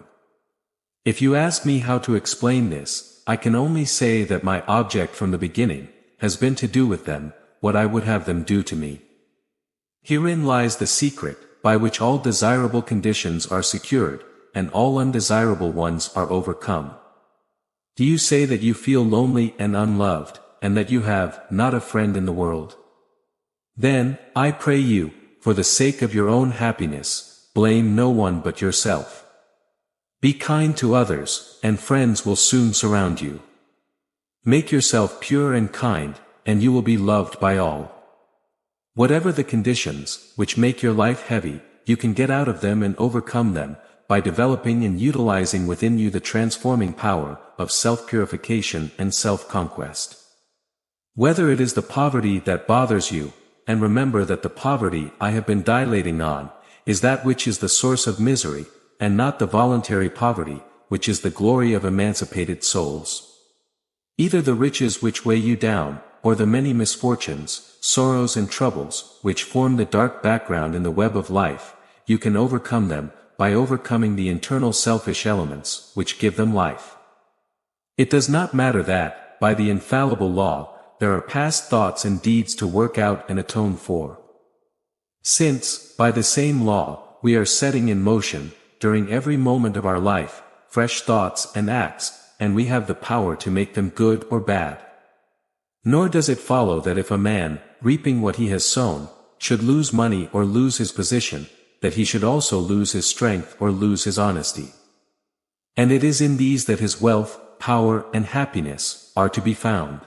S2: If you ask me how to explain this, I can only say that my object from the beginning has been to do with them what I would have them do to me. Herein lies the secret, by which all desirable conditions are secured, and all undesirable ones are overcome. Do you say that you feel lonely and unloved, and that you have not a friend in the world? Then, I pray you, for the sake of your own happiness, blame no one but yourself. Be kind to others, and friends will soon surround you. Make yourself pure and kind, and you will be loved by all. Whatever the conditions, which make your life heavy, you can get out of them and overcome them, by developing and utilizing within you the transforming power of self-purification and self-conquest. Whether it is the poverty that bothers you, and remember that the poverty I have been dilating on, is that which is the source of misery, and not the voluntary poverty, which is the glory of emancipated souls. Either the riches which weigh you down, or the many misfortunes, sorrows and troubles, which form the dark background in the web of life, you can overcome them, by overcoming the internal selfish elements, which give them life. It does not matter that, by the infallible law, there are past thoughts and deeds to work out and atone for. Since, by the same law, we are setting in motion, during every moment of our life, fresh thoughts and acts, and we have the power to make them good or bad. Nor does it follow that if a man, reaping what he has sown, should lose money or lose his position, that he should also lose his strength or lose his honesty. And it is in these that his wealth, power, and happiness are to be found.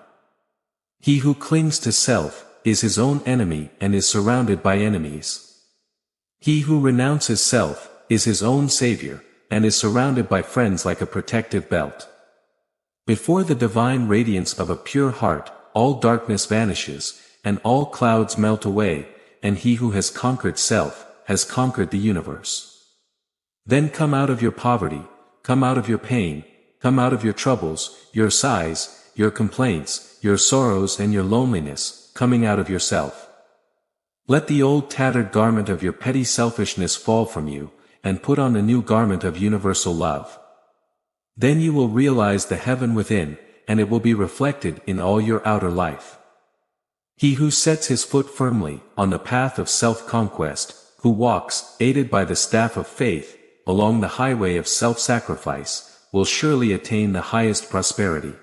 S2: He who clings to self is his own enemy and is surrounded by enemies. He who renounces self is his own savior, and is surrounded by friends like a protective belt. Before the divine radiance of a pure heart, all darkness vanishes, and all clouds melt away, and he who has conquered self has conquered the universe. Then come out of your poverty, come out of your pain, come out of your troubles, your sighs, your complaints, your sorrows and your loneliness, coming out of yourself. Let the old tattered garment of your petty selfishness fall from you, and put on a new garment of universal love. Then you will realize the heaven within, and it will be reflected in all your outer life. He who sets his foot firmly on the path of self-conquest, who walks, aided by the staff of faith, along the highway of self-sacrifice, will surely attain the highest prosperity.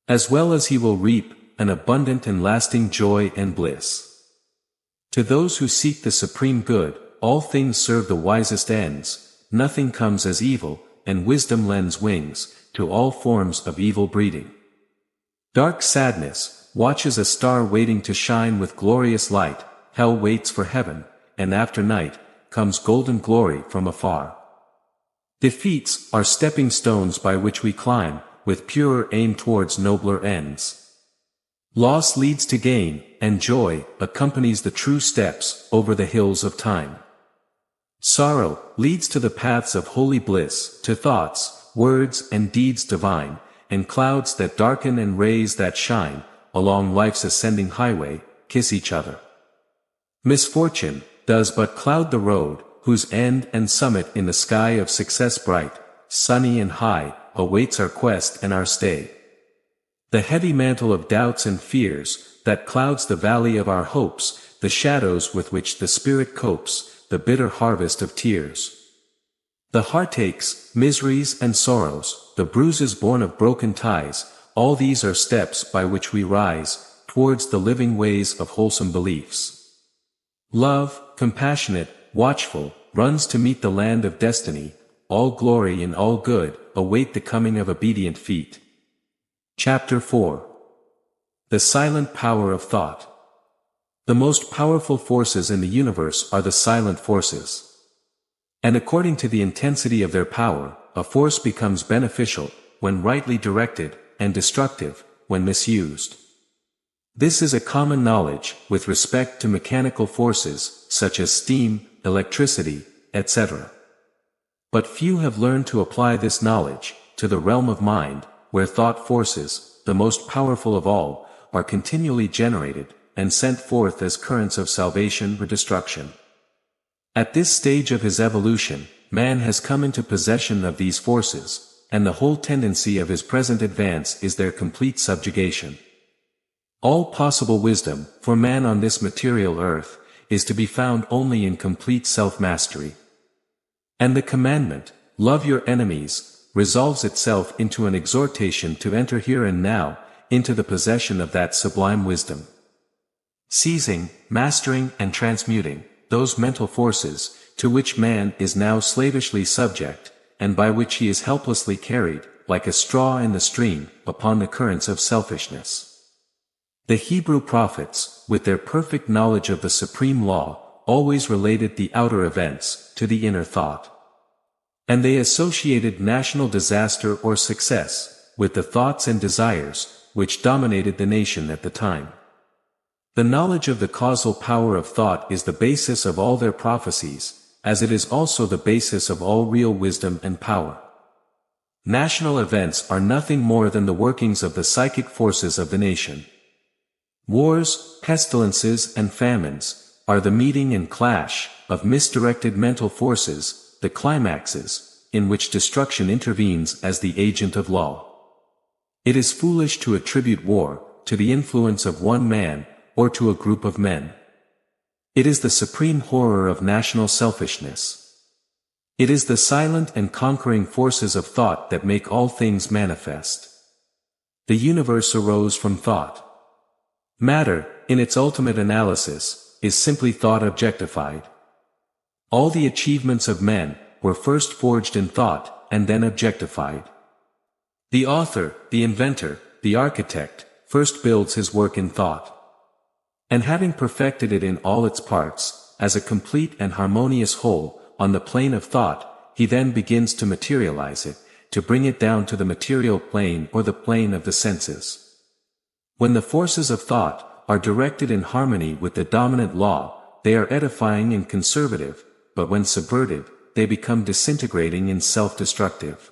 S2: As well as he will reap an abundant and lasting joy and bliss. To those who seek the supreme good, all things serve the wisest ends, nothing comes as evil, and wisdom lends wings to all forms of evil breeding. Dark sadness watches a star waiting to shine with glorious light, hell waits for heaven, and after night comes golden glory from afar. Defeats are stepping stones by which we climb, with purer aim towards nobler ends. Loss leads to gain, and joy accompanies the true steps over the hills of time. Sorrow leads to the paths of holy bliss, to thoughts, words and deeds divine, and clouds that darken and rays that shine, along life's ascending highway, kiss each other. Misfortune does but cloud the road, whose end and summit in the sky of success bright, sunny and high, awaits our quest and our stay. The heavy mantle of doubts and fears, that clouds the valley of our hopes, the shadows with which the spirit copes, the bitter harvest of tears. The heartaches, miseries and sorrows, the bruises born of broken ties, all these are steps by which we rise, towards the living ways of wholesome beliefs. Love, compassionate, watchful, runs to meet the land of destiny, all glory and all good, await the coming of obedient feet. Chapter 4. The silent power of thought. The most powerful forces in the universe are the silent forces. And according to the intensity of their power, a force becomes beneficial, when rightly directed, and destructive, when misused. This is a common knowledge, with respect to mechanical forces, such as steam, electricity, etc. But few have learned to apply this knowledge, to the realm of mind, where thought forces, the most powerful of all, are continually generated, and sent forth as currents of salvation or destruction. At this stage of his evolution, man has come into possession of these forces, and the whole tendency of his present advance is their complete subjugation. All possible wisdom, for man on this material earth, is to be found only in complete self-mastery. And the commandment, love your enemies, resolves itself into an exhortation to enter here and now, into the possession of that sublime wisdom. Seizing, mastering and transmuting, those mental forces, to which man is now slavishly subject, and by which he is helplessly carried, like a straw in the stream, upon the currents of selfishness. The Hebrew prophets, with their perfect knowledge of the supreme law, always related the outer events, to the inner thought. And they associated national disaster or success, with the thoughts and desires, which dominated the nation at the time. The knowledge of the causal power of thought is the basis of all their prophecies, as it is also the basis of all real wisdom and power. National events are nothing more than the workings of the psychic forces of the nation. Wars, pestilences and famines, are the meeting and clash of misdirected mental forces, the climaxes, in which destruction intervenes as the agent of law. It is foolish to attribute war to the influence of one man, or to a group of men. It is the supreme horror of national selfishness. It is the silent and conquering forces of thought that make all things manifest. The universe arose from thought. Matter, in its ultimate analysis, is simply thought objectified. All the achievements of men were first forged in thought, and then objectified. The author, the inventor, the architect, first builds his work in thought. And having perfected it in all its parts, as a complete and harmonious whole, on the plane of thought, he then begins to materialize it, to bring it down to the material plane or the plane of the senses. When the forces of thought are directed in harmony with the dominant law, they are edifying and conservative, but when subverted, they become disintegrating and self-destructive.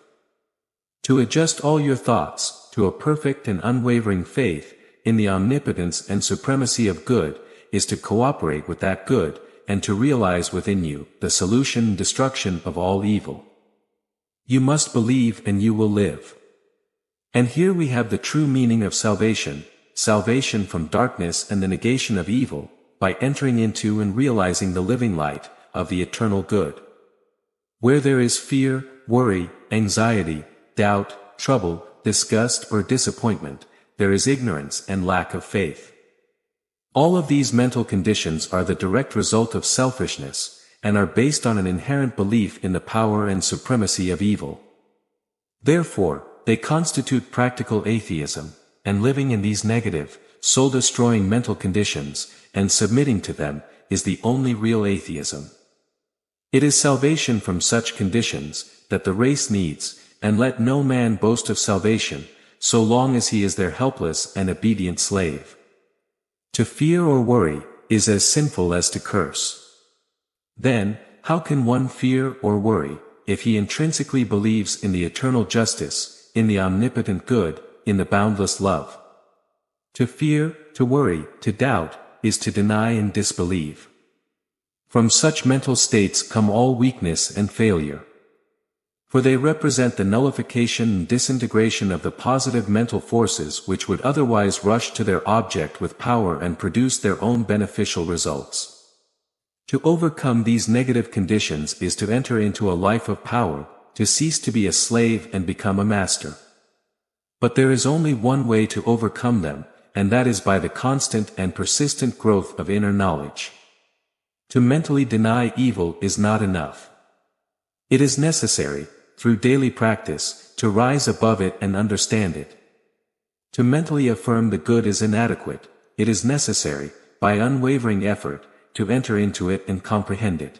S2: To adjust all your thoughts to a perfect and unwavering faith in the omnipotence and supremacy of good is to cooperate with that good, and to realize within you the solution and destruction of all evil. You must believe and you will live. And here we have the true meaning of salvation, salvation from darkness and the negation of evil, by entering into and realizing the living light of the eternal good. Where there is fear, worry, anxiety, doubt, trouble, disgust or disappointment, there is ignorance and lack of faith. All of these mental conditions are the direct result of selfishness, and are based on an inherent belief in the power and supremacy of evil. Therefore, they constitute practical atheism, and living in these negative, soul-destroying mental conditions, and submitting to them, is the only real atheism. It is salvation from such conditions that the race needs, and let no man boast of salvation, so long as he is their helpless and obedient slave. To fear or worry is as sinful as to curse. Then, how can one fear or worry, if he intrinsically believes in the eternal justice, in the omnipotent good, in the boundless love? To fear, to worry, to doubt, is to deny and disbelieve. From such mental states come all weakness and failure. For they represent the nullification and disintegration of the positive mental forces which would otherwise rush to their object with power and produce their own beneficial results. To overcome these negative conditions is to enter into a life of power, to cease to be a slave and become a master. But there is only one way to overcome them, and that is by the constant and persistent growth of inner knowledge. To mentally deny evil is not enough. It is necessary, through daily practice, to rise above it and understand it. To mentally affirm the good is inadequate, it is necessary, by unwavering effort, to enter into it and comprehend it.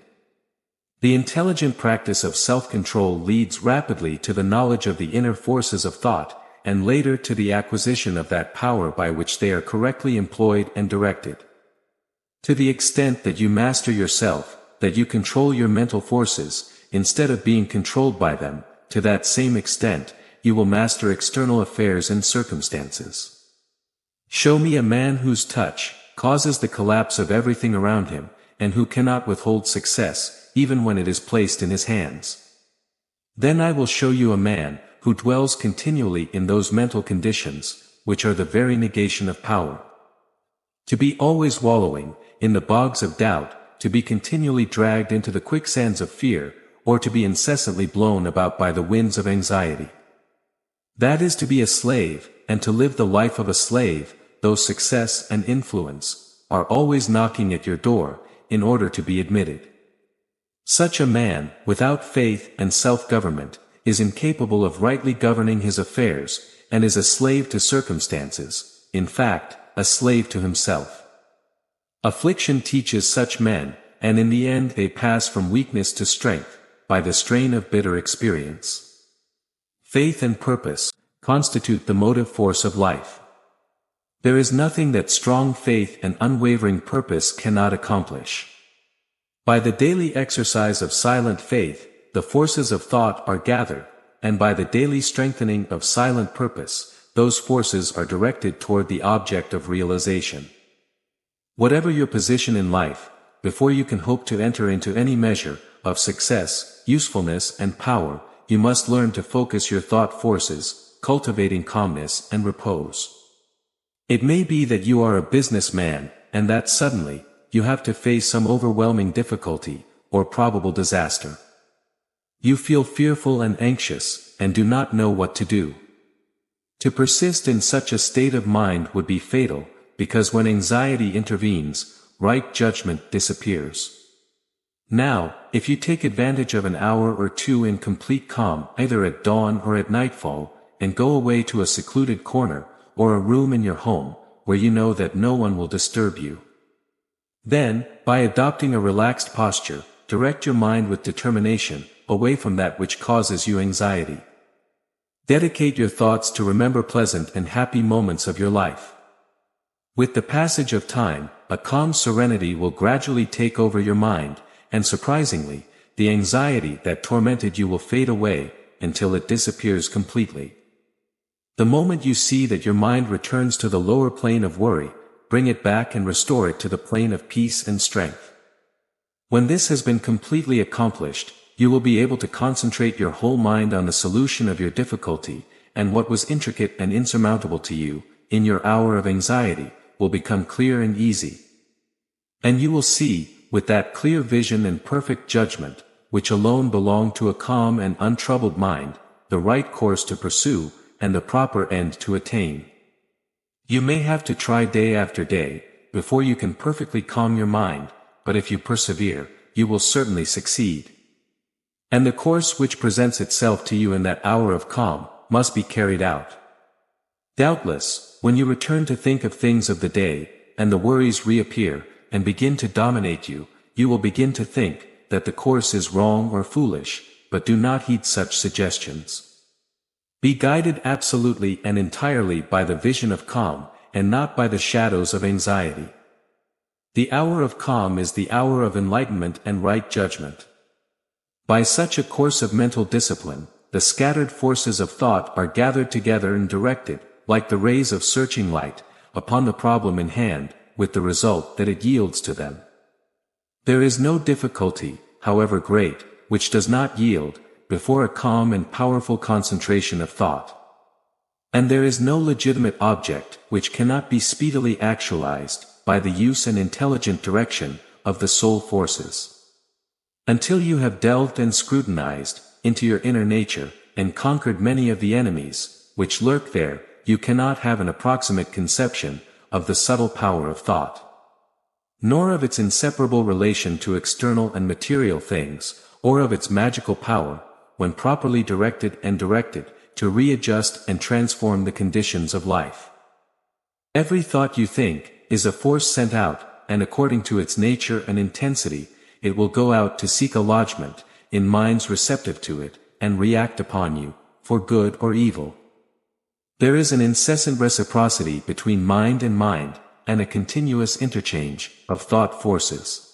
S2: The intelligent practice of self-control leads rapidly to the knowledge of the inner forces of thought, and later to the acquisition of that power by which they are correctly employed and directed. To the extent that you master yourself, that you control your mental forces, instead of being controlled by them, to that same extent, you will master external affairs and circumstances. Show me a man whose touch causes the collapse of everything around him, and who cannot withhold success, even when it is placed in his hands. Then I will show you a man who dwells continually in those mental conditions, which are the very negation of power. To be always wallowing in the bogs of doubt, to be continually dragged into the quicksands of fear, or to be incessantly blown about by the winds of anxiety. That is to be a slave, and to live the life of a slave, though success and influence are always knocking at your door, in order to be admitted. Such a man, without faith and self-government, is incapable of rightly governing his affairs, and is a slave to circumstances, in fact, a slave to himself. Affliction teaches such men, and in the end they pass from weakness to strength, by the strain of bitter experience. Faith and purpose constitute the motive force of life. There is nothing that strong faith and unwavering purpose cannot accomplish. By the daily exercise of silent faith, the forces of thought are gathered, and by the daily strengthening of silent purpose, those forces are directed toward the object of realization. Whatever your position in life, before you can hope to enter into any measure of success, usefulness and power, you must learn to focus your thought forces, cultivating calmness and repose. It may be that you are a businessman, and that suddenly, you have to face some overwhelming difficulty, or probable disaster. You feel fearful and anxious, and do not know what to do. To persist in such a state of mind would be fatal, because when anxiety intervenes, right judgment disappears. Now, if you take advantage of an hour or two in complete calm, either at dawn or at nightfall, and go away to a secluded corner, or a room in your home, where you know that no one will disturb you. Then, by adopting a relaxed posture, direct your mind with determination, away from that which causes you anxiety. Dedicate your thoughts to remember pleasant and happy moments of your life. With the passage of time, a calm serenity will gradually take over your mind, and surprisingly, the anxiety that tormented you will fade away, until it disappears completely. The moment you see that your mind returns to the lower plane of worry, bring it back and restore it to the plane of peace and strength. When this has been completely accomplished, you will be able to concentrate your whole mind on the solution of your difficulty, and what was intricate and insurmountable to you, in your hour of anxiety, will become clear and easy. And you will see, with that clear vision and perfect judgment, which alone belong to a calm and untroubled mind, the right course to pursue, and the proper end to attain. You may have to try day after day, before you can perfectly calm your mind, but if you persevere, you will certainly succeed. And the course which presents itself to you in that hour of calm, must be carried out. Doubtless, when you return to think of things of the day, and the worries reappear, and begin to dominate you, you will begin to think, that the course is wrong or foolish, but do not heed such suggestions. Be guided absolutely and entirely by the vision of calm, and not by the shadows of anxiety. The hour of calm is the hour of enlightenment and right judgment. By such a course of mental discipline, the scattered forces of thought are gathered together and directed, like the rays of searching light, upon the problem in hand, with the result that it yields to them. There is no difficulty, however great, which does not yield, before a calm and powerful concentration of thought. And there is no legitimate object, which cannot be speedily actualized, by the use and intelligent direction, of the soul forces. Until you have delved and scrutinized, into your inner nature, and conquered many of the enemies, which lurk there, you cannot have an approximate conception, of the subtle power of thought. Nor of its inseparable relation to external and material things, or of its magical power, when properly directed, to readjust and transform the conditions of life. Every thought you think, is a force sent out, and according to its nature and intensity, it will go out to seek a lodgment, in minds receptive to it, and react upon you, for good or evil. There is an incessant reciprocity between mind, and a continuous interchange, of thought forces.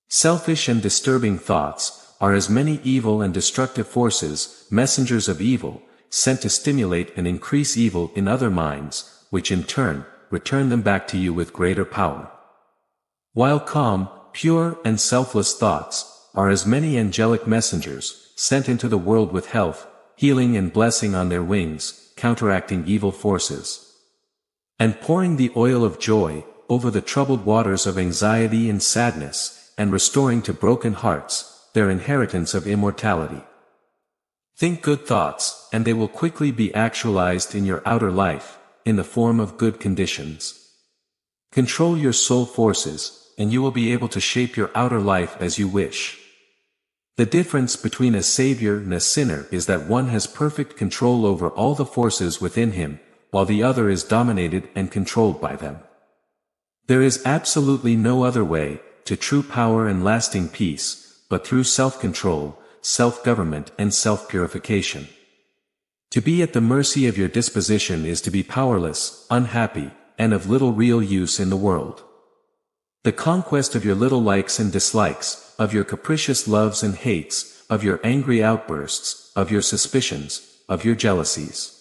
S2: Selfish and disturbing thoughts, are as many evil and destructive forces, messengers of evil, sent to stimulate and increase evil in other minds, which in turn, return them back to you with greater power. While calm, pure and selfless thoughts, are as many angelic messengers, sent into the world with health, healing and blessing on their wings, counteracting evil forces. And pouring the oil of joy, over the troubled waters of anxiety and sadness, and restoring to broken hearts, their inheritance of immortality. Think good thoughts, and they will quickly be actualized in your outer life, in the form of good conditions. Control your soul forces, and you will be able to shape your outer life as you wish. The difference between a savior and a sinner is that one has perfect control over all the forces within him, while the other is dominated and controlled by them. There is absolutely no other way, to true power and lasting peace, but through self-control, self-government and self-purification. To be at the mercy of your disposition is to be powerless, unhappy, and of little real use in the world. The conquest of your little likes and dislikes, of your capricious loves and hates, of your angry outbursts, of your suspicions, of your jealousies,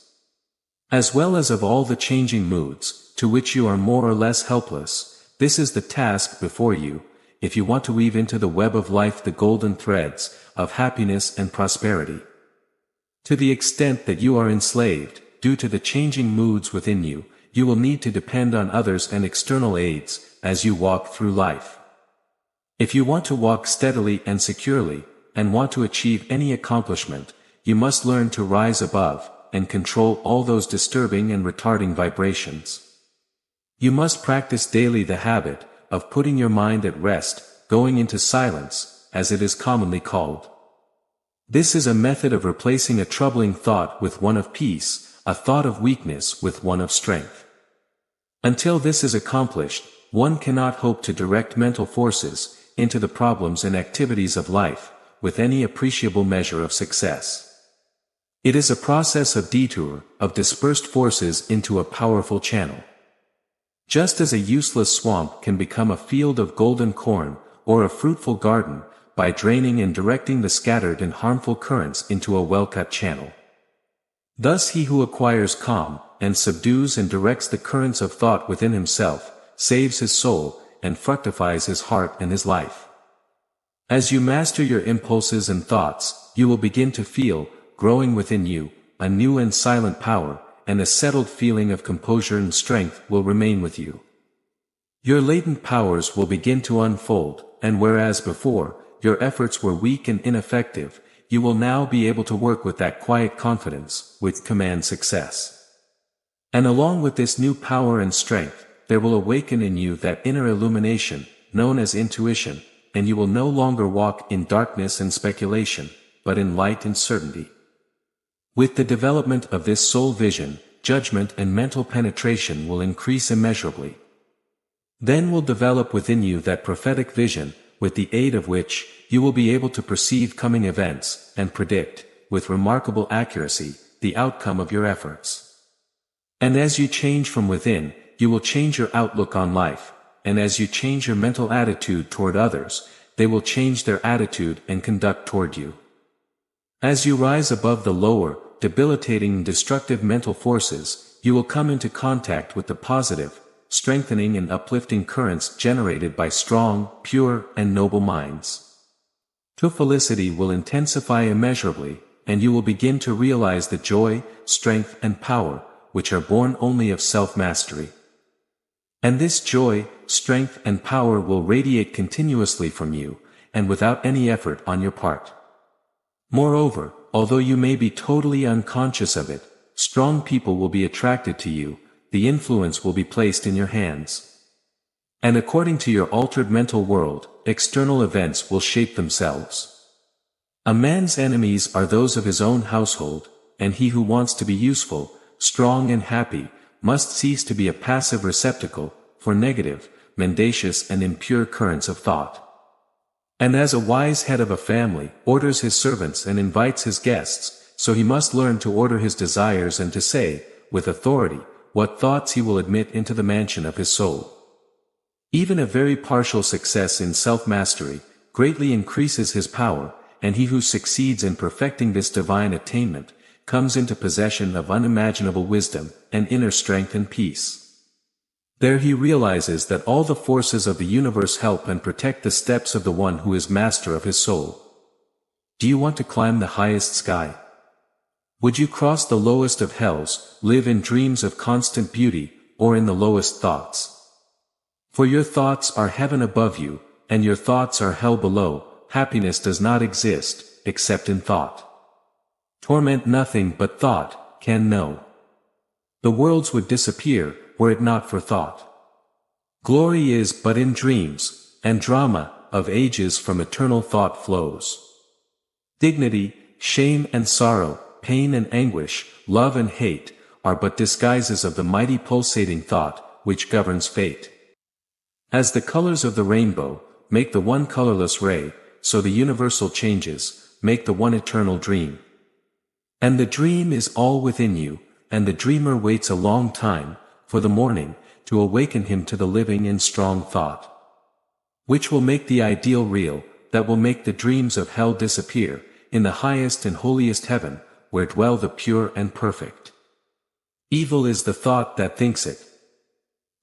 S2: as well as of all the changing moods, to which you are more or less helpless, this is the task before you, if you want to weave into the web of life the golden threads, of happiness and prosperity. To the extent that you are enslaved, due to the changing moods within you, you will need to depend on others and external aids, as you walk through life. If you want to walk steadily and securely, and want to achieve any accomplishment, you must learn to rise above, and control all those disturbing and retarding vibrations. You must practice daily the habit, of putting your mind at rest, going into silence, as it is commonly called. This is a method of replacing a troubling thought with one of peace, a thought of weakness with one of strength. Until this is accomplished, one cannot hope to direct mental forces into the problems and activities of life with any appreciable measure of success. It is a process of detour, of dispersed forces into a powerful channel. Just as a useless swamp can become a field of golden corn, or a fruitful garden, by draining and directing the scattered and harmful currents into a well-cut channel. Thus he who acquires calm, and subdues and directs the currents of thought within himself, saves his soul, and fructifies his heart and his life. As you master your impulses and thoughts, you will begin to feel, growing within you, a new and silent power, and a settled feeling of composure and strength will remain with you. Your latent powers will begin to unfold, and whereas before, your efforts were weak and ineffective, you will now be able to work with that quiet confidence, which commands success. And along with this new power and strength, there will awaken in you that inner illumination, known as intuition, and you will no longer walk in darkness and speculation, but in light and certainty. With the development of this soul vision, judgment and mental penetration will increase immeasurably. Then will develop within you that prophetic vision, with the aid of which, you will be able to perceive coming events, and predict, with remarkable accuracy, the outcome of your efforts. And as you change from within, you will change your outlook on life, and as you change your mental attitude toward others, they will change their attitude and conduct toward you. As you rise above the lower, debilitating and destructive mental forces, you will come into contact with the positive, strengthening and uplifting currents generated by strong, pure, and noble minds. Your felicity will intensify immeasurably, and you will begin to realize the joy, strength, and power, which are born only of self-mastery. And this joy, strength, and power will radiate continuously from you, and without any effort on your part. Moreover, although you may be totally unconscious of it, strong people will be attracted to you, the influence will be placed in your hands. And according to your altered mental world, external events will shape themselves. A man's enemies are those of his own household, and he who wants to be useful, strong and happy, must cease to be a passive receptacle for negative, mendacious and impure currents of thought. And as a wise head of a family orders his servants and invites his guests, so he must learn to order his desires and to say, with authority, what thoughts he will admit into the mansion of his soul. Even a very partial success in self-mastery greatly increases his power, and he who succeeds in perfecting this divine attainment comes into possession of unimaginable wisdom and inner strength and peace. There he realizes that all the forces of the universe help and protect the steps of the one who is master of his soul. Do you want to climb the highest sky? Would you cross the lowest of hells, live in dreams of constant beauty, or in the lowest thoughts? For your thoughts are heaven above you, and your thoughts are hell below. Happiness does not exist, except in thought. Torment nothing but thought can know. The worlds would disappear, were it not for thought. Glory is but in dreams, and drama, of ages from eternal thought flows. Dignity, shame and sorrow, pain and anguish, love and hate, are but disguises of the mighty pulsating thought, which governs fate. As the colors of the rainbow make the one colorless ray, so the universal changes make the one eternal dream. And the dream is all within you, and the dreamer waits a long time, for the morning, to awaken him to the living and strong thought, which will make the ideal real, that will make the dreams of hell disappear, in the highest and holiest heaven, where dwell the pure and perfect. Evil is the thought that thinks it.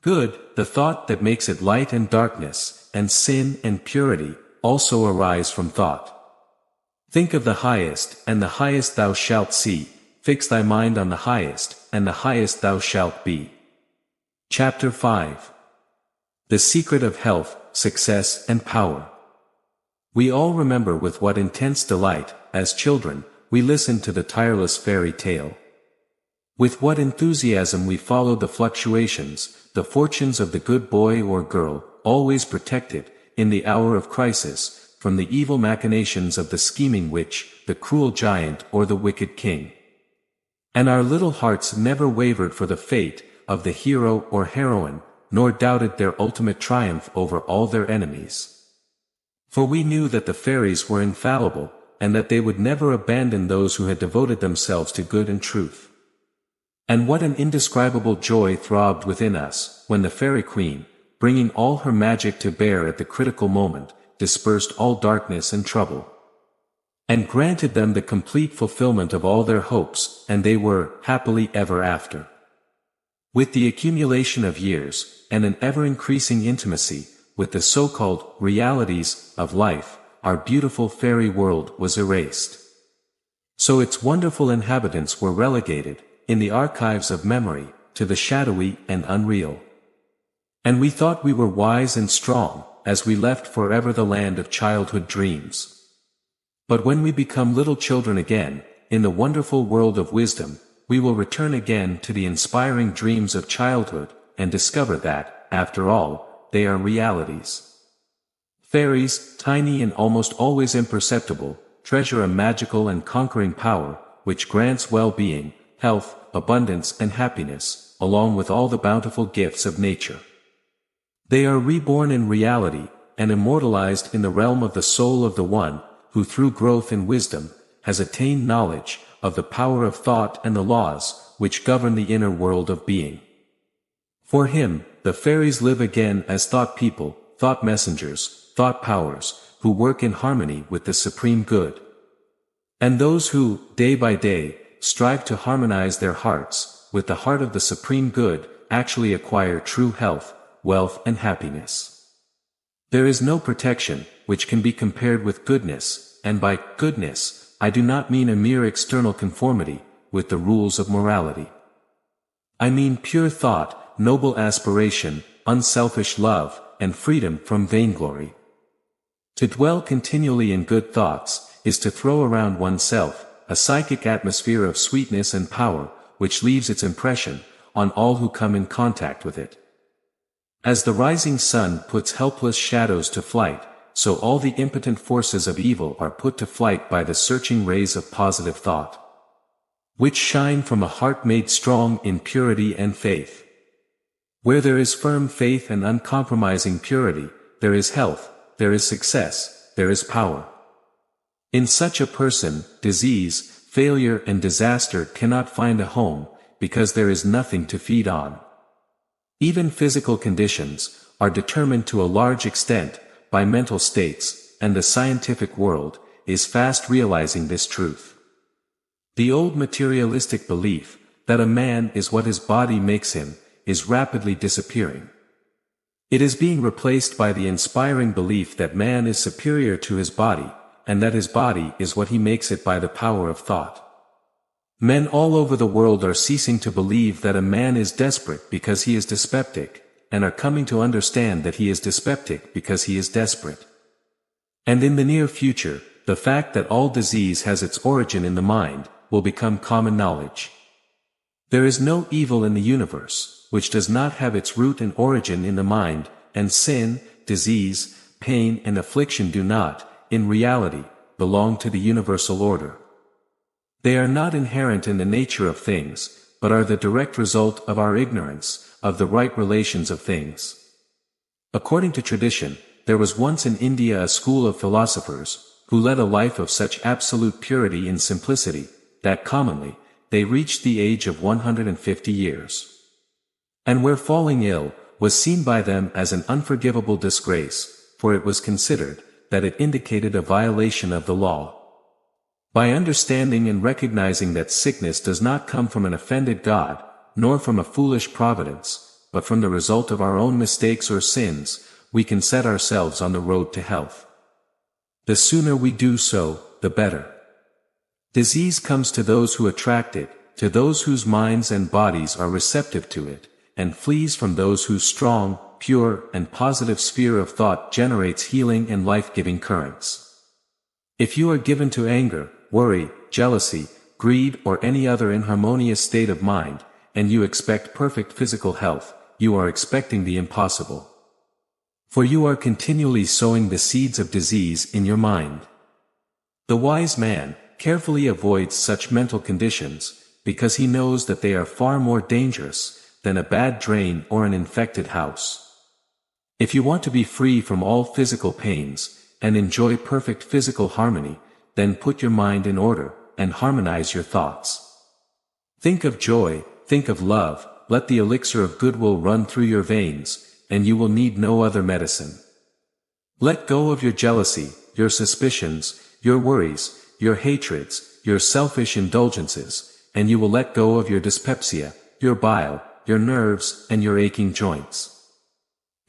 S2: Good, the thought that makes it light and darkness, and sin and purity, also arise from thought. Think of the highest, and the highest thou shalt see, fix thy mind on the highest, and the highest thou shalt be. Chapter 5. The Secret of Health, Success and Power. We all remember with what intense delight, as children, we listened to the tireless fairy tale. With what enthusiasm we followed the fluctuations, the fortunes of the good boy or girl, always protected, in the hour of crisis, from the evil machinations of the scheming witch, the cruel giant or the wicked king. And our little hearts never wavered for the fate of the hero or heroine, nor doubted their ultimate triumph over all their enemies. For we knew that the fairies were infallible, and that they would never abandon those who had devoted themselves to good and truth. And what an indescribable joy throbbed within us, when the fairy queen, bringing all her magic to bear at the critical moment, dispersed all darkness and trouble, and granted them the complete fulfillment of all their hopes, and they were happily ever after. With the accumulation of years, and an ever-increasing intimacy with the so-called realities of life, our beautiful fairy world was erased. So its wonderful inhabitants were relegated, in the archives of memory, to the shadowy and unreal. And we thought we were wise and strong, as we left forever the land of childhood dreams. But when we become little children again, in the wonderful world of wisdom, we will return again to the inspiring dreams of childhood, and discover that, after all, they are realities. Fairies, tiny and almost always imperceptible, treasure a magical and conquering power, which grants well-being, health, abundance and happiness, along with all the bountiful gifts of nature. They are reborn in reality, and immortalized in the realm of the soul of the one, who through growth in wisdom, has attained knowledge of the power of thought and the laws, which govern the inner world of being. For him, the fairies live again as thought people, thought messengers, thought powers, who work in harmony with the supreme good. And those who, day by day, strive to harmonize their hearts with the heart of the supreme good, actually acquire true health, wealth and happiness. There is no protection which can be compared with goodness, and by goodness, I do not mean a mere external conformity with the rules of morality. I mean pure thought, noble aspiration, unselfish love, and freedom from vainglory. To dwell continually in good thoughts, is to throw around oneself a psychic atmosphere of sweetness and power, which leaves its impression on all who come in contact with it. As the rising sun puts helpless shadows to flight, so all the impotent forces of evil are put to flight by the searching rays of positive thought, which shine from a heart made strong in purity and faith. Where there is firm faith and uncompromising purity, there is health, there is success, there is power. In such a person, disease, failure and disaster cannot find a home, because there is nothing to feed on. Even physical conditions are determined to a large extent by mental states, and the scientific world is fast realizing this truth. The old materialistic belief that a man is what his body makes him is rapidly disappearing. It is being replaced by the inspiring belief that man is superior to his body, and that his body is what he makes it by the power of thought. Men all over the world are ceasing to believe that a man is desperate because he is dyspeptic, and are coming to understand that he is dyspeptic because he is desperate. And in the near future, the fact that all disease has its origin in the mind will become common knowledge. There is no evil in the universe which does not have its root and origin in the mind, and sin, disease, pain and affliction do not, in reality, belong to the universal order. They are not inherent in the nature of things, but are the direct result of our ignorance of the right relations of things. According to tradition, there was once in India a school of philosophers, who led a life of such absolute purity and simplicity, that commonly, they reached the age of 150 years. And where falling ill was seen by them as an unforgivable disgrace, for it was considered that it indicated a violation of the law. By understanding and recognizing that sickness does not come from an offended God, nor from a foolish providence, but from the result of our own mistakes or sins, we can set ourselves on the road to health. The sooner we do so, the better. Disease comes to those who attract it, to those whose minds and bodies are receptive to it, and flees from those whose strong, pure, and positive sphere of thought generates healing and life-giving currents. If you are given to anger, worry, jealousy, greed or any other inharmonious state of mind, and you expect perfect physical health, you are expecting the impossible. For you are continually sowing the seeds of disease in your mind. The wise man carefully avoids such mental conditions, because he knows that they are far more dangerous than a bad drain or an infected house. If you want to be free from all physical pains, and enjoy perfect physical harmony, then put your mind in order, and harmonize your thoughts. Think of joy, think of love, let the elixir of goodwill run through your veins, and you will need no other medicine. Let go of your jealousy, your suspicions, your worries, your hatreds, your selfish indulgences, and you will let go of your dyspepsia, your bile, your nerves, and your aching joints.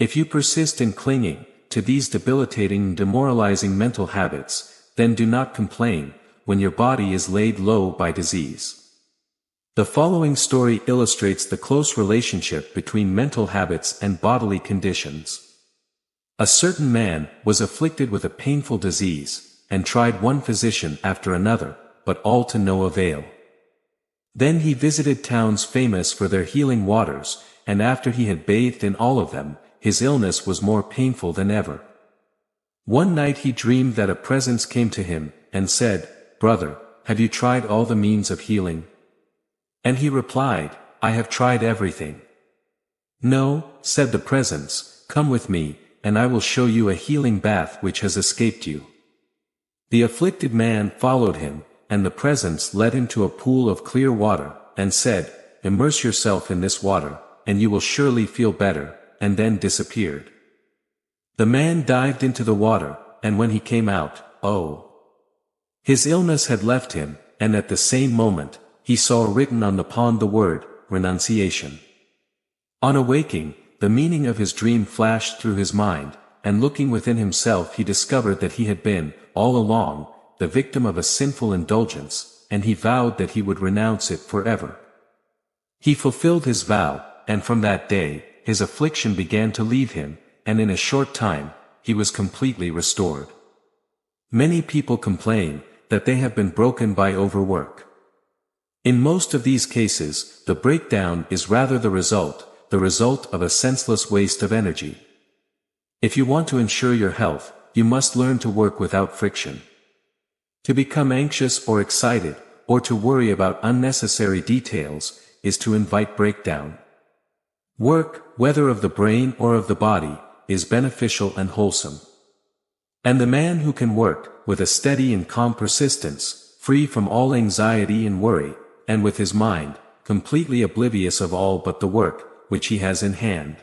S2: If you persist in clinging to these debilitating and demoralizing mental habits, then do not complain when your body is laid low by disease. The following story illustrates the close relationship between mental habits and bodily conditions. A certain man was afflicted with a painful disease, and tried one physician after another, but all to no avail. Then he visited towns famous for their healing waters, and after he had bathed in all of them, his illness was more painful than ever. One night he dreamed that a presence came to him, and said, "Brother, have you tried all the means of healing?" And he replied, "I have tried everything." "No," said the presence, "come with me, and I will show you a healing bath which has escaped you." The afflicted man followed him, and the presence led him to a pool of clear water, and said, "Immerse yourself in this water, and you will surely feel better," and then disappeared. The man dived into the water, and when he came out, oh! His illness had left him, and at the same moment, he saw written on the pond the word, renunciation. On awaking, the meaning of his dream flashed through his mind, and looking within himself he discovered that he had been, all along, the victim of a sinful indulgence, and he vowed that he would renounce it forever. He fulfilled his vow, and from that day, his affliction began to leave him, and in a short time, he was completely restored. Many people complain that they have been broken by overwork. In most of these cases, the breakdown is rather the result of a senseless waste of energy. If you want to ensure your health, you must learn to work without friction. To become anxious or excited, or to worry about unnecessary details, is to invite breakdown. Work, whether of the brain or of the body, is beneficial and wholesome. And the man who can work, with a steady and calm persistence, free from all anxiety and worry, and with his mind, completely oblivious of all but the work, which he has in hand.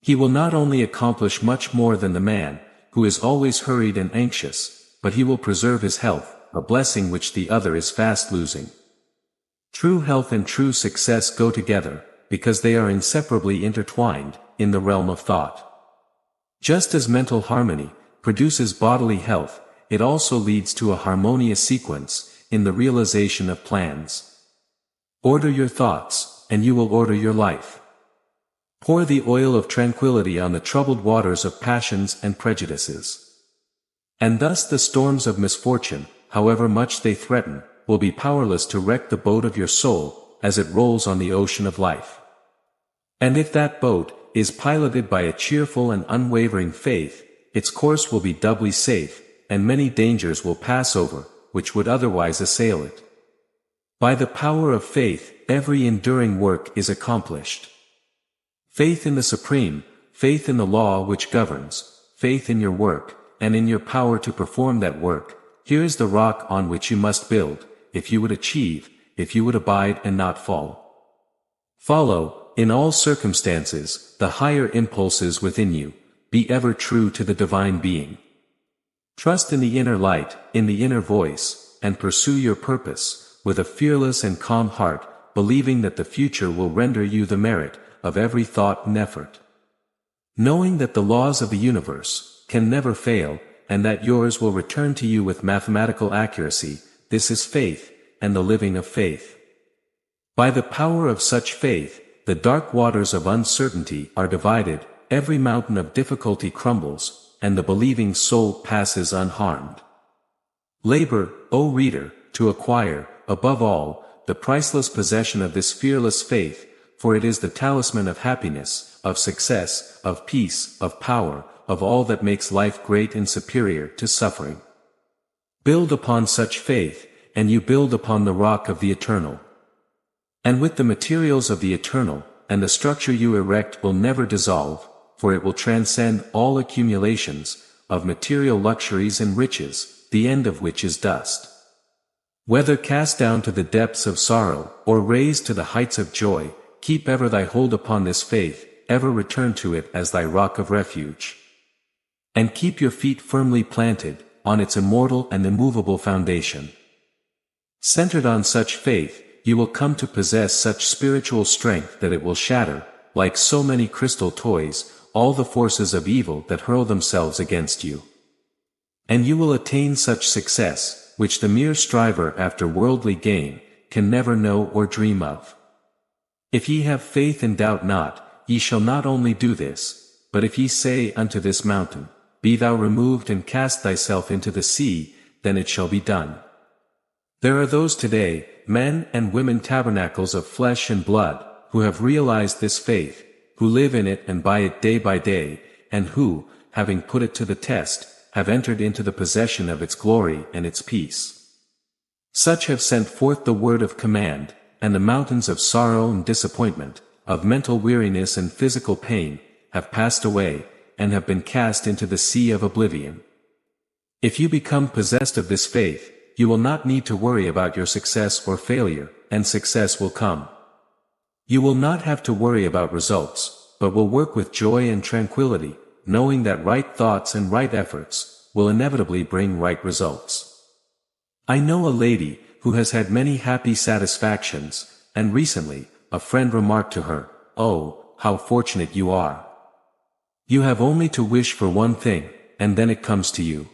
S2: He will not only accomplish much more than the man, who is always hurried and anxious, but he will preserve his health, a blessing which the other is fast losing. True health and true success go together, because they are inseparably intertwined, in the realm of thought. Just as mental harmony produces bodily health, it also leads to a harmonious sequence, in the realization of plans. Order your thoughts, and you will order your life. Pour the oil of tranquility on the troubled waters of passions and prejudices. And thus the storms of misfortune, however much they threaten, will be powerless to wreck the boat of your soul, as it rolls on the ocean of life. And if that boat is piloted by a cheerful and unwavering faith, its course will be doubly safe, and many dangers will pass over, which would otherwise assail it. By the power of faith, every enduring work is accomplished. Faith in the Supreme, faith in the law which governs, faith in your work, and in your power to perform that work, here is the rock on which you must build, if you would achieve, if you would abide and not fall. Follow, in all circumstances, the higher impulses within you, be ever true to the divine being. Trust in the inner light, in the inner voice, and pursue your purpose, with a fearless and calm heart, believing that the future will render you the merit of every thought and effort. Knowing that the laws of the universe can never fail, and that yours will return to you with mathematical accuracy, this is faith, and the living of faith. By the power of such faith, the dark waters of uncertainty are divided, every mountain of difficulty crumbles, and the believing soul passes unharmed. Labor, O reader, to acquire, above all, the priceless possession of this fearless faith, for it is the talisman of happiness, of success, of peace, of power, of all that makes life great and superior to suffering. Build upon such faith, and you build upon the rock of the eternal. And with the materials of the eternal, and the structure you erect will never dissolve, for it will transcend all accumulations of material luxuries and riches, the end of which is dust. Whether cast down to the depths of sorrow, or raised to the heights of joy, keep ever thy hold upon this faith, ever return to it as thy rock of refuge. And keep your feet firmly planted, on its immortal and immovable foundation. Centered on such faith, you will come to possess such spiritual strength that it will shatter, like so many crystal toys, all the forces of evil that hurl themselves against you. And you will attain such success, which the mere striver after worldly gain, can never know or dream of. If ye have faith and doubt not, ye shall not only do this, but if ye say unto this mountain, Be thou removed and cast thyself into the sea, then it shall be done. There are those today, men and women tabernacles of flesh and blood, who have realized this faith, who live in it and by it day by day, and who, having put it to the test, have entered into the possession of its glory and its peace. Such have sent forth the word of command, and the mountains of sorrow and disappointment, of mental weariness and physical pain, have passed away, and have been cast into the sea of oblivion. If you become possessed of this faith, you will not need to worry about your success or failure, and success will come. You will not have to worry about results, but will work with joy and tranquility, knowing that right thoughts and right efforts will inevitably bring right results. I know a lady who has had many happy satisfactions, and recently, a friend remarked to her, "Oh, how fortunate you are. You have only to wish for one thing, and then it comes to you."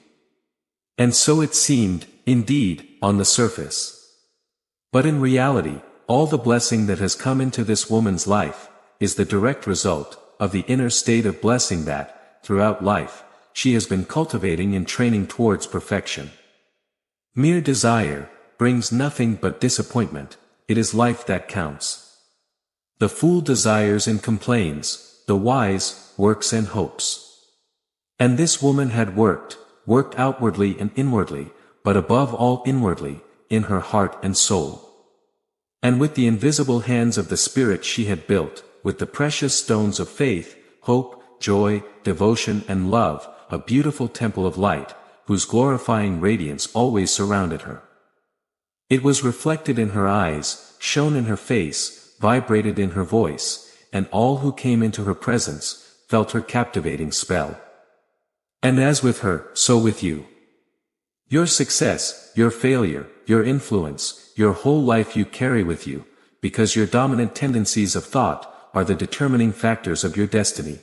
S2: And so it seemed, indeed, on the surface. But in reality, all the blessing that has come into this woman's life, is the direct result of the inner state of blessing that, throughout life, she has been cultivating and training towards perfection. Mere desire brings nothing but disappointment. It is life that counts. The fool desires and complains, the wise works and hopes. And this woman had worked outwardly and inwardly, but above all inwardly, in her heart and soul. And with the invisible hands of the Spirit she had built, with the precious stones of faith, hope, joy, devotion and love, a beautiful temple of light, whose glorifying radiance always surrounded her. It was reflected in her eyes, shone in her face, vibrated in her voice, and all who came into her presence, felt her captivating spell. And as with her, so with you. Your success, your failure, your influence, your whole life you carry with you, because your dominant tendencies of thought are the determining factors of your destiny.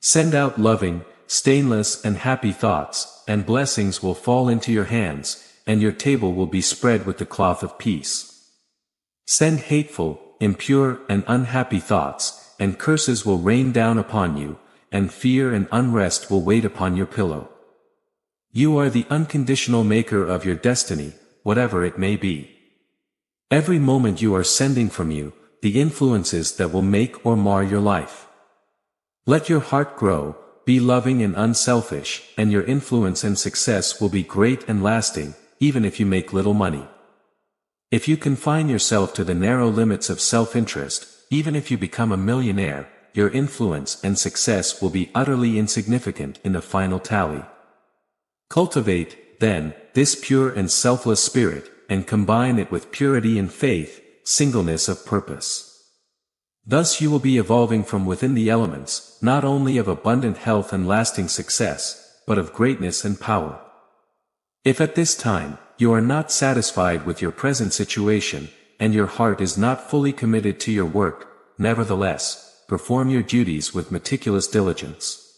S2: Send out loving, stainless and happy thoughts, and blessings will fall into your hands, and your table will be spread with the cloth of peace. Send hateful, impure and unhappy thoughts, and curses will rain down upon you, and fear and unrest will wait upon your pillow. You are the unconditional maker of your destiny, whatever it may be. Every moment you are sending from you, the influences that will make or mar your life. Let your heart grow, be loving and unselfish, and your influence and success will be great and lasting, even if you make little money. If you confine yourself to the narrow limits of self-interest, even if you become a millionaire, your influence and success will be utterly insignificant in the final tally. Cultivate, then, this pure and selfless spirit, and combine it with purity and faith, singleness of purpose. Thus you will be evolving from within the elements, not only of abundant health and lasting success, but of greatness and power. If at this time, you are not satisfied with your present situation, and your heart is not fully committed to your work, nevertheless, perform your duties with meticulous diligence.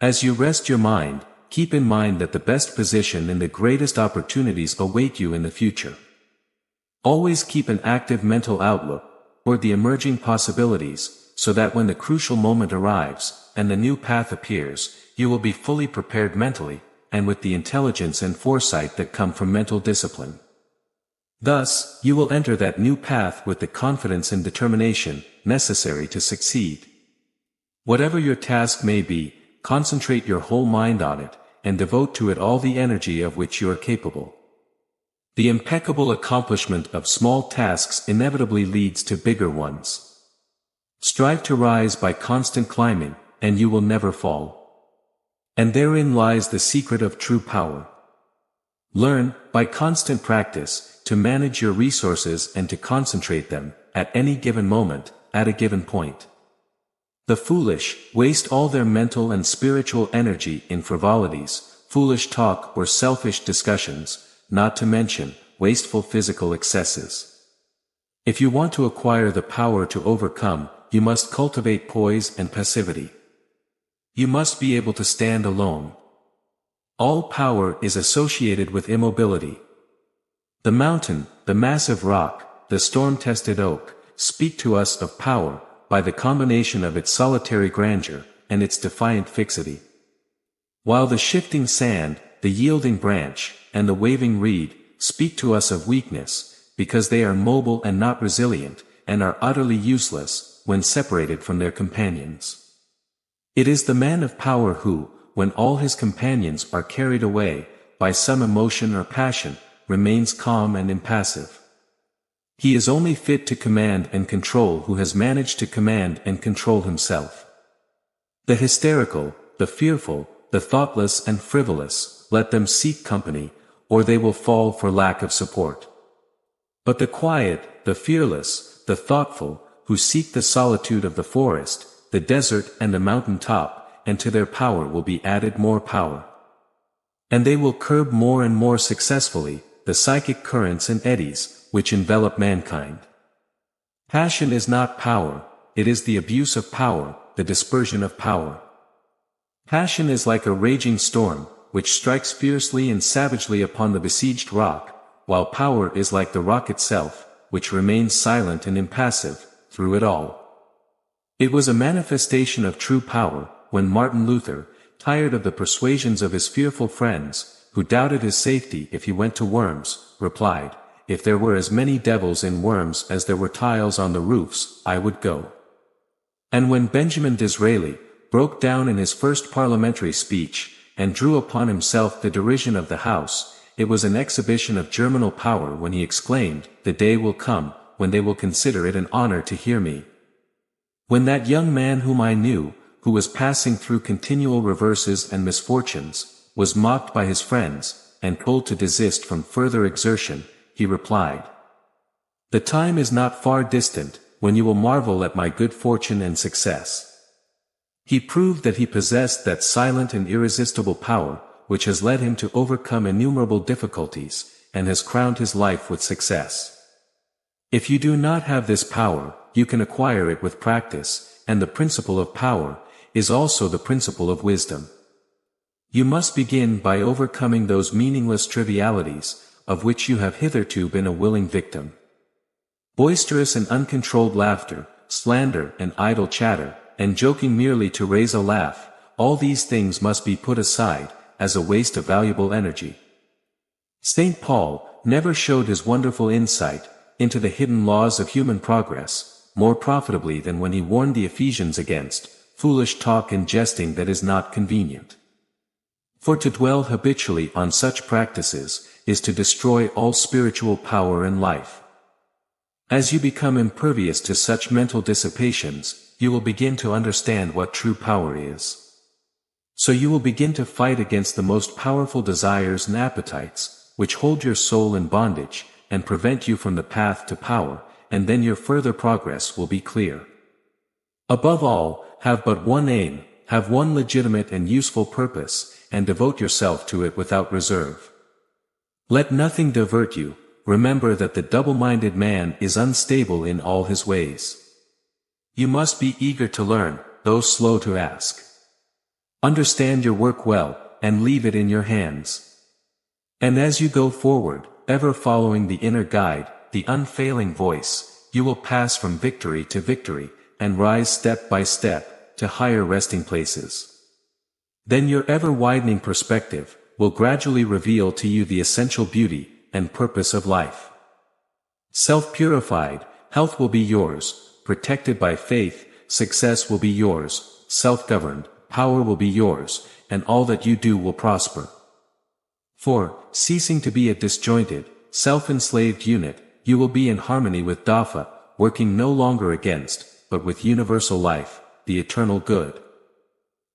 S2: As you rest your mind, keep in mind that the best position and the greatest opportunities await you in the future. Always keep an active mental outlook toward the emerging possibilities, so that when the crucial moment arrives, and the new path appears, you will be fully prepared mentally, and with the intelligence and foresight that come from mental discipline. Thus, you will enter that new path with the confidence and determination necessary to succeed. Whatever your task may be, concentrate your whole mind on it, and devote to it all the energy of which you are capable. The impeccable accomplishment of small tasks inevitably leads to bigger ones. Strive to rise by constant climbing, and you will never fall. And therein lies the secret of true power. Learn, by constant practice, to manage your resources and to concentrate them, at any given moment, at a given point. The foolish waste all their mental and spiritual energy in frivolities, foolish talk or selfish discussions, not to mention wasteful physical excesses. If you want to acquire the power to overcome, you must cultivate poise and passivity. You must be able to stand alone. All power is associated with immobility. The mountain, the massive rock, the storm-tested oak, speak to us of power, by the combination of its solitary grandeur, and its defiant fixity. While the shifting sand, the yielding branch, and the waving reed, speak to us of weakness, because they are mobile and not resilient, and are utterly useless, when separated from their companions. It is the man of power who, when all his companions are carried away, by some emotion or passion, remains calm and impassive. He is only fit to command and control who has managed to command and control himself. The hysterical, the fearful, the thoughtless and frivolous, let them seek company, or they will fall for lack of support. But the quiet, the fearless, the thoughtful, who seek the solitude of the forest, the desert and the mountain top, and to their power will be added more power. And they will curb more and more successfully, the psychic currents and eddies, which envelop mankind. Passion is not power, it is the abuse of power, the dispersion of power. Passion is like a raging storm, which strikes fiercely and savagely upon the besieged rock, while power is like the rock itself, which remains silent and impassive, through it all. It was a manifestation of true power, when Martin Luther, tired of the persuasions of his fearful friends, who doubted his safety if he went to Worms, replied, "If there were as many devils in Worms as there were tiles on the roofs, I would go." And when Benjamin Disraeli broke down in his first parliamentary speech, and drew upon himself the derision of the House, it was an exhibition of germinal power when he exclaimed, "The day will come, when they will consider it an honor to hear me." When that young man whom I knew, who was passing through continual reverses and misfortunes, was mocked by his friends, and told to desist from further exertion, he replied, "The time is not far distant, when you will marvel at my good fortune and success." He proved that he possessed that silent and irresistible power, which has led him to overcome innumerable difficulties, and has crowned his life with success. If you do not have this power, you can acquire it with practice, and the principle of power is also the principle of wisdom. You must begin by overcoming those meaningless trivialities, of which you have hitherto been a willing victim. Boisterous and uncontrolled laughter, slander and idle chatter, and joking merely to raise a laugh, all these things must be put aside, as a waste of valuable energy. St. Paul never showed his wonderful insight into the hidden laws of human progress more profitably than when he warned the Ephesians against foolish talk and jesting that is not convenient. For to dwell habitually on such practices is to destroy all spiritual power and life. As you become impervious to such mental dissipations, you will begin to understand what true power is. So you will begin to fight against the most powerful desires and appetites, which hold your soul in bondage, and prevent you from the path to power, and then your further progress will be clear. Above all, have but one aim, have one legitimate and useful purpose, and devote yourself to it without reserve. Let nothing divert you. Remember that the double-minded man is unstable in all his ways. You must be eager to learn, though slow to ask. Understand your work well, and leave it in your hands. And as you go forward, ever following the inner guide, the unfailing voice, you will pass from victory to victory, and rise step by step, to higher resting places. Then your ever-widening perspective will gradually reveal to you the essential beauty and purpose of life. Self-purified, health will be yours, protected by faith, success will be yours, self-governed, power will be yours, and all that you do will prosper. For, ceasing to be a disjointed, self-enslaved unit, you will be in harmony with Dafa, working no longer against, but with universal life, the eternal good.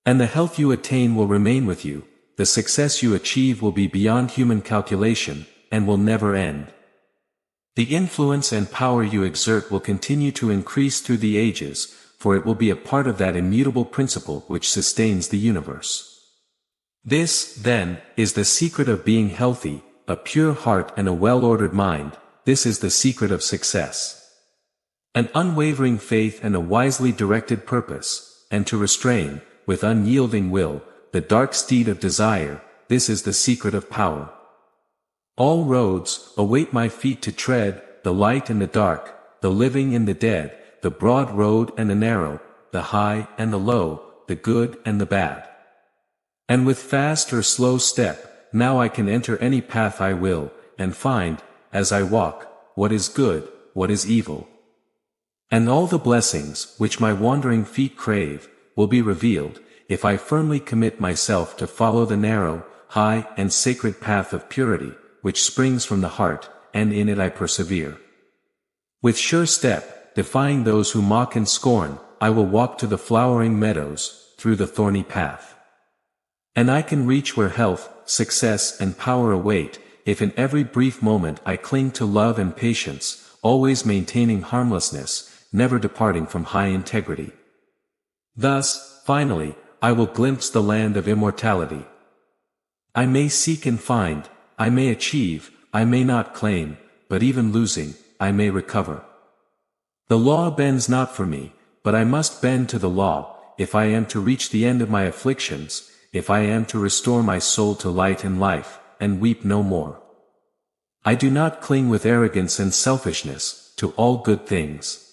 S2: And the health you attain will remain with you, the success you achieve will be beyond human calculation, and will never end. The influence and power you exert will continue to increase through the ages, for it will be a part of that immutable principle which sustains the universe. This, then, is the secret of being healthy, a pure heart and a well-ordered mind. This is the secret of success. An unwavering faith and a wisely directed purpose, and to restrain, with unyielding will, the dark steed of desire, this is the secret of power. All roads await my feet to tread, the light and the dark, the living and the dead, the broad road and the narrow, the high and the low, the good and the bad. And with fast or slow step, now I can enter any path I will, and find, as I walk, what is good, what is evil. And all the blessings, which my wandering feet crave, will be revealed, if I firmly commit myself to follow the narrow, high and sacred path of purity, which springs from the heart, and in it I persevere. With sure step, defying those who mock and scorn, I will walk to the flowering meadows, through the thorny path. And I can reach where health, success and power await, if in every brief moment I cling to love and patience, always maintaining harmlessness, never departing from high integrity. Thus, finally, I will glimpse the land of immortality. I may seek and find, I may achieve, I may not claim, but even losing, I may recover. The law bends not for me, but I must bend to the law, if I am to reach the end of my afflictions, if I am to restore my soul to light and life, and weep no more. I do not cling with arrogance and selfishness, to all good things.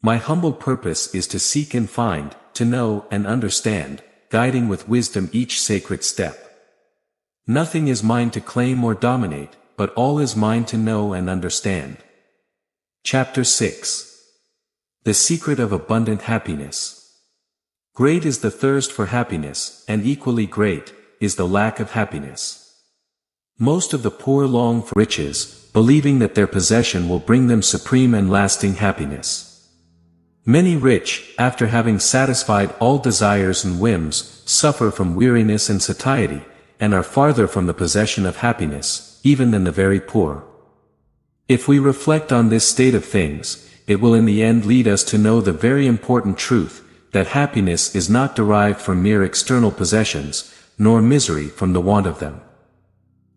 S2: My humble purpose is to seek and find, to know and understand, guiding with wisdom each sacred step. Nothing is mine to claim or dominate, but all is mine to know and understand. Chapter 6. The Secret of Abundant Happiness. Great is the thirst for happiness, and equally great is the lack of happiness. Most of the poor long for riches, believing that their possession will bring them supreme and lasting happiness. Many rich, after having satisfied all desires and whims, suffer from weariness and satiety, and are farther from the possession of happiness, even than the very poor. If we reflect on this state of things, it will in the end lead us to know the very important truth, that happiness is not derived from mere external possessions, nor misery from the want of them.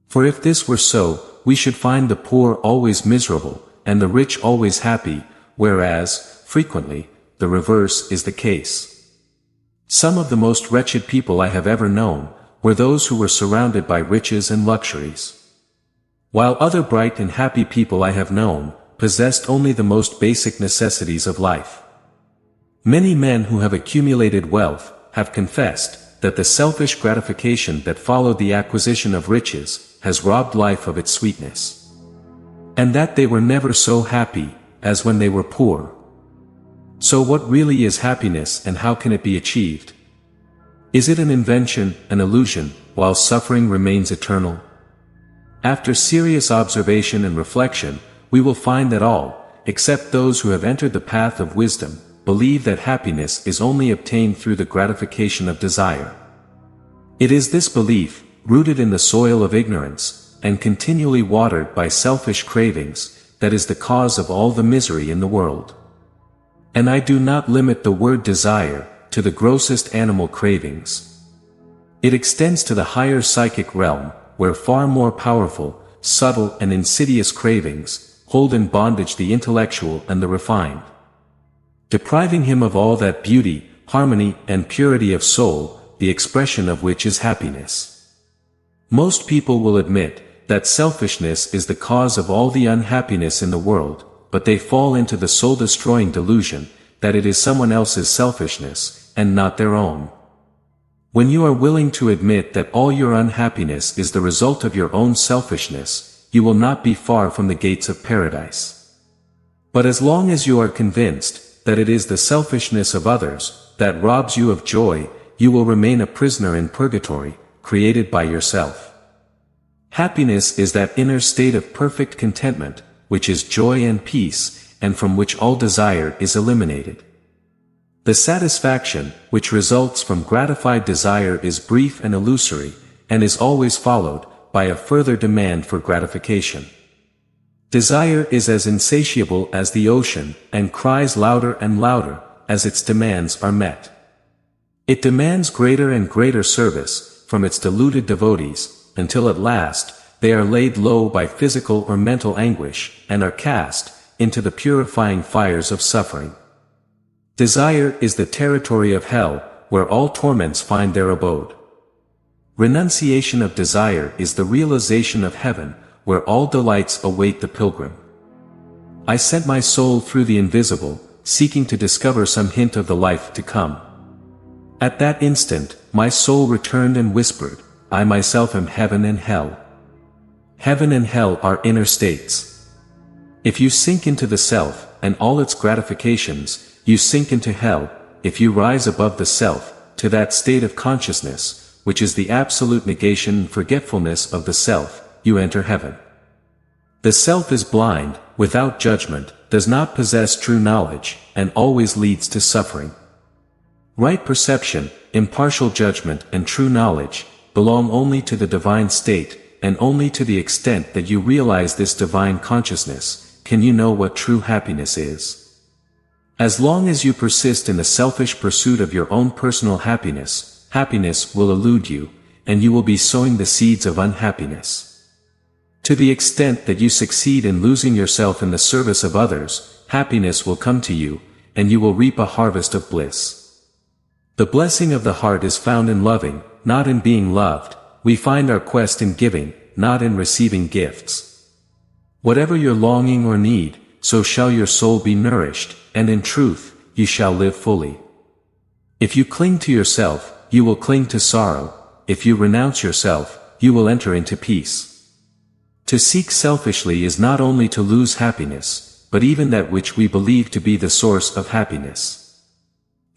S2: For if this were so, we should find the poor always miserable, and the rich always happy, whereas, frequently, the reverse is the case. Some of the most wretched people I have ever known, were those who were surrounded by riches and luxuries. While other bright and happy people I have known, possessed only the most basic necessities of life. Many men who have accumulated wealth, have confessed, that the selfish gratification that followed the acquisition of riches, has robbed life of its sweetness. And that they were never so happy, as when they were poor. So what really is happiness and how can it be achieved? Is it an invention, an illusion, while suffering remains eternal? After serious observation and reflection, we will find that all, except those who have entered the path of wisdom, believe that happiness is only obtained through the gratification of desire. It is this belief, rooted in the soil of ignorance, and continually watered by selfish cravings, that is the cause of all the misery in the world. And I do not limit the word desire to the grossest animal cravings. It extends to the higher psychic realm, where far more powerful, subtle and insidious cravings hold in bondage the intellectual and the refined, depriving him of all that beauty, harmony and purity of soul, the expression of which is happiness. Most people will admit that selfishness is the cause of all the unhappiness in the world, but they fall into the soul-destroying delusion that it is someone else's selfishness, and not their own. When you are willing to admit that all your unhappiness is the result of your own selfishness, you will not be far from the gates of paradise. But as long as you are convinced that it is the selfishness of others that robs you of joy, you will remain a prisoner in purgatory, created by yourself. Happiness is that inner state of perfect contentment, which is joy and peace, and from which all desire is eliminated. The satisfaction, which results from gratified desire is brief and illusory, and is always followed by a further demand for gratification. Desire is as insatiable as the ocean, and cries louder and louder, as its demands are met. It demands greater and greater service, from its deluded devotees, until at last, they are laid low by physical or mental anguish, and are cast into the purifying fires of suffering. Desire is the territory of hell, where all torments find their abode. Renunciation of desire is the realization of heaven, where all delights await the pilgrim. I sent my soul through the invisible, seeking to discover some hint of the life to come. At that instant, my soul returned and whispered, I myself am heaven and hell. Heaven and hell are inner states. If you sink into the self, and all its gratifications, you sink into hell. If you rise above the self, to that state of consciousness, which is the absolute negation and forgetfulness of the self, you enter heaven. The self is blind, without judgment, does not possess true knowledge, and always leads to suffering. Right perception, impartial judgment and true knowledge, belong only to the divine state, and only to the extent that you realize this divine consciousness, can you know what true happiness is. As long as you persist in the selfish pursuit of your own personal happiness, happiness will elude you, and you will be sowing the seeds of unhappiness. To the extent that you succeed in losing yourself in the service of others, happiness will come to you, and you will reap a harvest of bliss. The blessing of the heart is found in loving, not in being loved. We find our quest in giving, not in receiving gifts. Whatever your longing or need, so shall your soul be nourished, and in truth, you shall live fully. If you cling to yourself, you will cling to sorrow. If you renounce yourself, you will enter into peace. To seek selfishly is not only to lose happiness, but even that which we believe to be the source of happiness.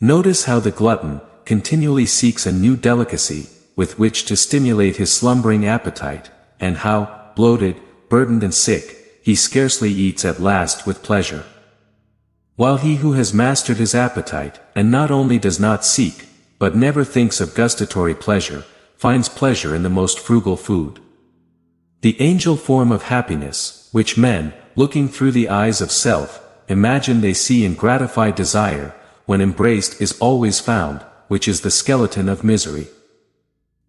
S2: Notice how the glutton continually seeks a new delicacy, with which to stimulate his slumbering appetite, and how, bloated, burdened and sick, he scarcely eats at last with pleasure. While he who has mastered his appetite, and not only does not seek, but never thinks of gustatory pleasure, finds pleasure in the most frugal food. The angel form of happiness, which men, looking through the eyes of self, imagine they see in gratified desire, when embraced is always found, which is the skeleton of misery.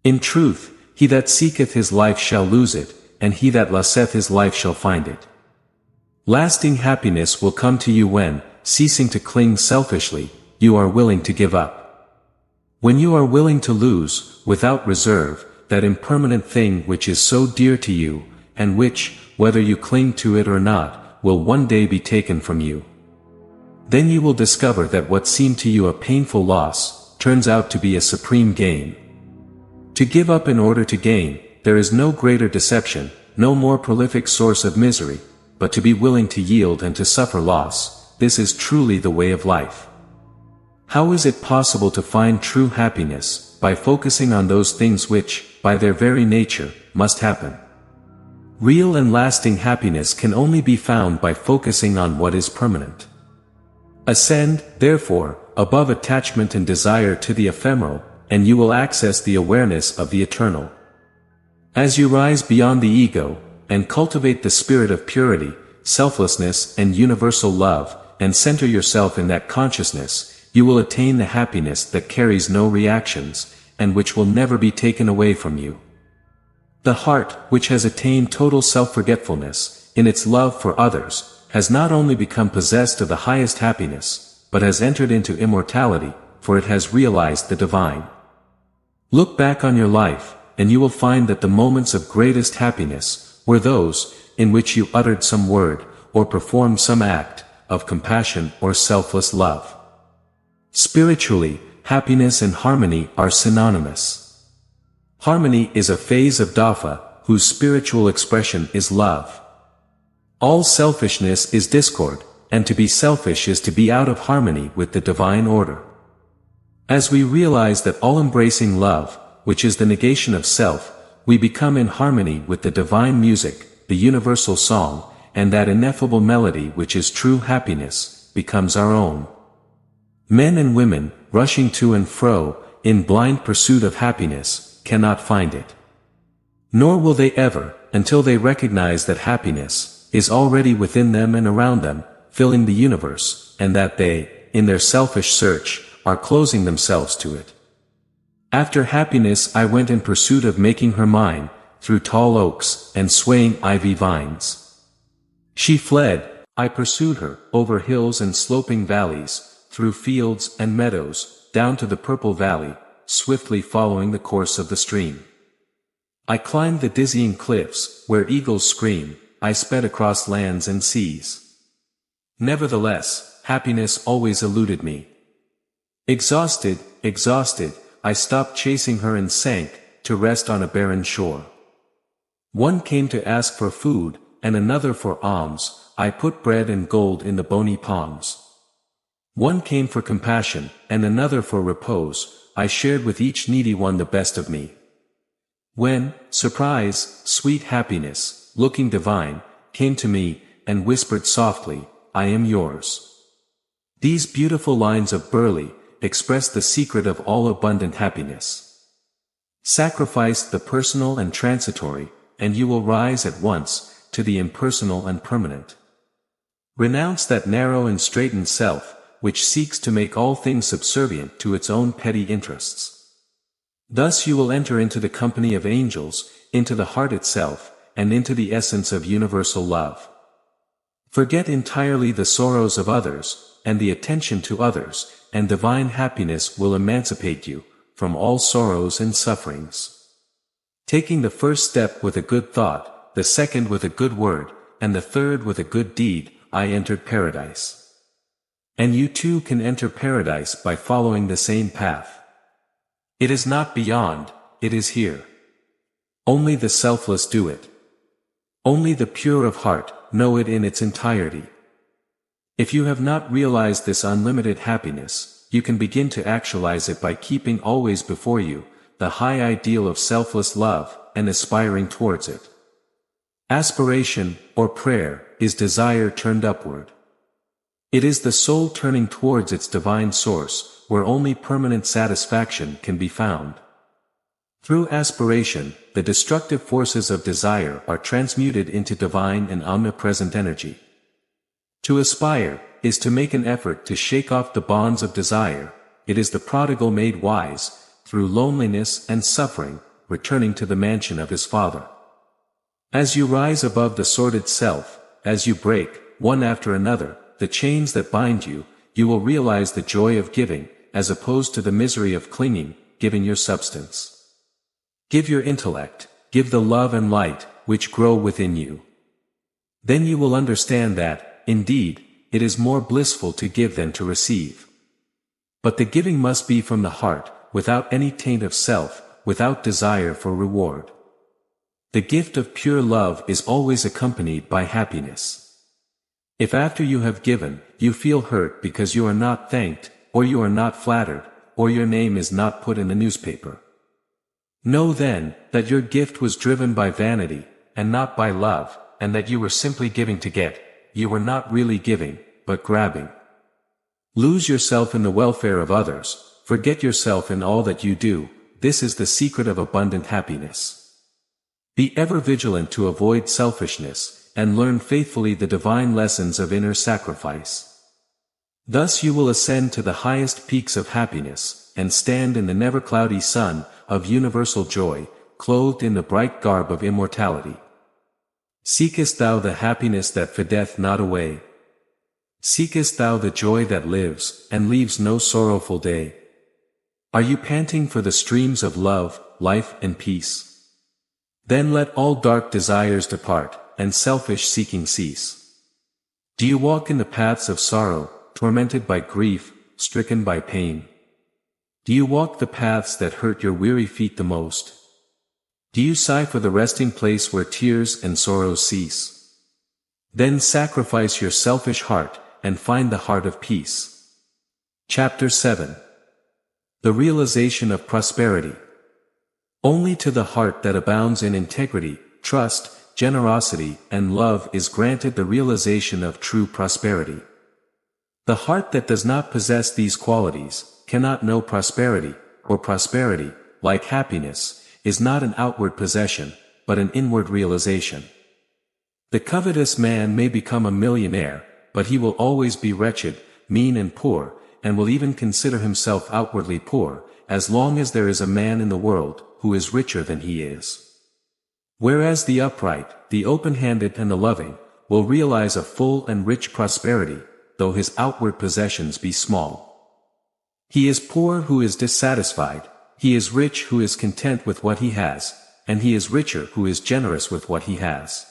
S2: In truth, he that seeketh his life shall lose it, and he that lusteth his life shall find it. Lasting happiness will come to you when, ceasing to cling selfishly, you are willing to give up. When you are willing to lose, without reserve, that impermanent thing which is so dear to you, and which, whether you cling to it or not, will one day be taken from you. Then you will discover that what seemed to you a painful loss, turns out to be a supreme gain. To give up in order to gain, there is no greater deception, no more prolific source of misery, but to be willing to yield and to suffer loss, this is truly the way of life. How is it possible to find true happiness? By focusing on those things which, by their very nature, must happen. Real and lasting happiness can only be found by focusing on what is permanent. Ascend, therefore, above attachment and desire to the ephemeral, and you will access the awareness of the eternal. As you rise beyond the ego, and cultivate the spirit of purity, selflessness and universal love, and center yourself in that consciousness, you will attain the happiness that carries no reactions, and which will never be taken away from you. The heart, which has attained total self-forgetfulness, in its love for others, has not only become possessed of the highest happiness, but has entered into immortality, for it has realized the divine. Look back on your life, and you will find that the moments of greatest happiness were those in which you uttered some word, or performed some act, of compassion or selfless love. Spiritually, happiness and harmony are synonymous. Harmony is a phase of Dafa, whose spiritual expression is love. All selfishness is discord, and to be selfish is to be out of harmony with the divine order. As we realize that all-embracing love, which is the negation of self, we become in harmony with the divine music, the universal song, and that ineffable melody which is true happiness, becomes our own. Men and women, rushing to and fro, in blind pursuit of happiness, cannot find it. Nor will they ever, until they recognize that happiness is already within them and around them, filling the universe, and that they, in their selfish search, are closing themselves to it. After happiness I went in pursuit of making her mine, through tall oaks and swaying ivy vines. She fled, I pursued her, over hills and sloping valleys, through fields and meadows, down to the purple valley, swiftly following the course of the stream. I climbed the dizzying cliffs, where eagles scream, I sped across lands and seas. Nevertheless, happiness always eluded me. Exhausted, I stopped chasing her and sank, to rest on a barren shore. One came to ask for food, and another for alms, I put bread and gold in the bony palms. One came for compassion, and another for repose, I shared with each needy one the best of me. When, surprise, sweet happiness, looking divine, came to me, and whispered softly, I am yours. These beautiful lines of Burleigh express the secret of all abundant happiness. Sacrifice the personal and transitory, and you will rise at once to the impersonal and permanent. Renounce that narrow and straitened self, which seeks to make all things subservient to its own petty interests. Thus you will enter into the company of angels, into the heart itself, and into the essence of universal love. Forget entirely the sorrows of others, and the attention to others, and divine happiness will emancipate you from all sorrows and sufferings. Taking the first step with a good thought, the second with a good word, and the third with a good deed, I entered paradise. And you too can enter paradise by following the same path. It is not beyond, it is here. Only the selfless do it. Only the pure of heart know it in its entirety. If you have not realized this unlimited happiness, you can begin to actualize it by keeping always before you the high ideal of selfless love, and aspiring towards it. Aspiration, or prayer, is desire turned upward. It is the soul turning towards its divine source, where only permanent satisfaction can be found. Through aspiration, the destructive forces of desire are transmuted into divine and omnipresent energy. To aspire is to make an effort to shake off the bonds of desire. It is the prodigal made wise, through loneliness and suffering, returning to the mansion of his Father. As you rise above the sordid self, as you break, one after another, the chains that bind you, you will realize the joy of giving, as opposed to the misery of clinging, giving your substance. Give your intellect, give the love and light, which grow within you. Then you will understand that, indeed, it is more blissful to give than to receive. But the giving must be from the heart, without any taint of self, without desire for reward. The gift of pure love is always accompanied by happiness. If after you have given, you feel hurt because you are not thanked, or you are not flattered, or your name is not put in the newspaper, know then, that your gift was driven by vanity, and not by love, and that you were simply giving to get, you were not really giving, but grabbing. Lose yourself in the welfare of others, forget yourself in all that you do, this is the secret of abundant happiness. Be ever vigilant to avoid selfishness, and learn faithfully the divine lessons of inner sacrifice. Thus you will ascend to the highest peaks of happiness, and stand in the never-cloudy sun of universal joy, clothed in the bright garb of immortality. Seekest thou the happiness that fadeth not away? Seekest thou the joy that lives, and leaves no sorrowful day? Are you panting for the streams of love, life and peace? Then let all dark desires depart, and selfish seeking cease. Do you walk in the paths of sorrow, tormented by grief, stricken by pain? Do you walk the paths that hurt your weary feet the most? Do you sigh for the resting place where tears and sorrows cease? Then sacrifice your selfish heart, and find the heart of peace. Chapter 7. The Realization of Prosperity. Only to the heart that abounds in integrity, trust, generosity, and love is granted the realization of true prosperity. The heart that does not possess these qualities cannot know prosperity, or prosperity, like happiness, is not an outward possession, but an inward realization. The covetous man may become a millionaire, but he will always be wretched, mean and poor, and will even consider himself outwardly poor, as long as there is a man in the world who is richer than he is. Whereas the upright, the open-handed and the loving, will realize a full and rich prosperity, though his outward possessions be small. He is poor who is dissatisfied, he is rich who is content with what he has, and he is richer who is generous with what he has.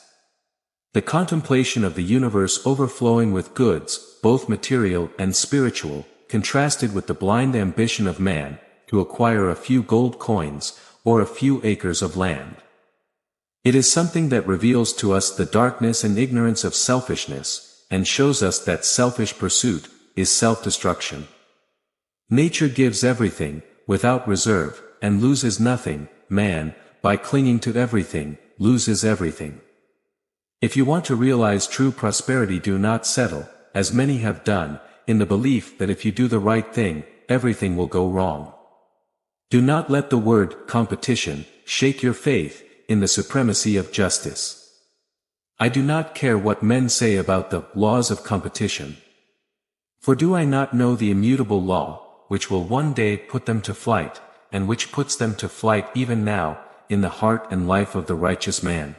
S2: The contemplation of the universe overflowing with goods, both material and spiritual, contrasted with the blind ambition of man, to acquire a few gold coins, or a few acres of land. It is something that reveals to us the darkness and ignorance of selfishness, and shows us that selfish pursuit is self-destruction. Nature gives everything, without reserve, and loses nothing. Man, by clinging to everything, loses everything. If you want to realize true prosperity, do not settle, as many have done, in the belief that if you do the right thing, everything will go wrong. Do not let the word competition shake your faith in the supremacy of justice. I do not care what men say about the laws of competition. For do I not know the immutable law, which will one day put them to flight, and which puts them to flight even now, in the heart and life of the righteous man?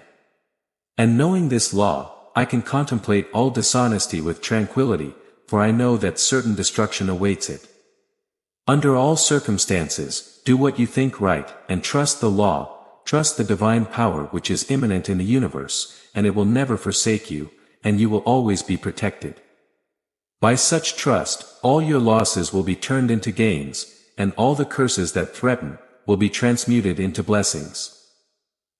S2: And knowing this law, I can contemplate all dishonesty with tranquility, for I know that certain destruction awaits it. Under all circumstances, do what you think right, and trust the law, trust the divine power which is immanent in the universe, and it will never forsake you, and you will always be protected. By such trust, all your losses will be turned into gains, and all the curses that threaten, will be transmuted into blessings.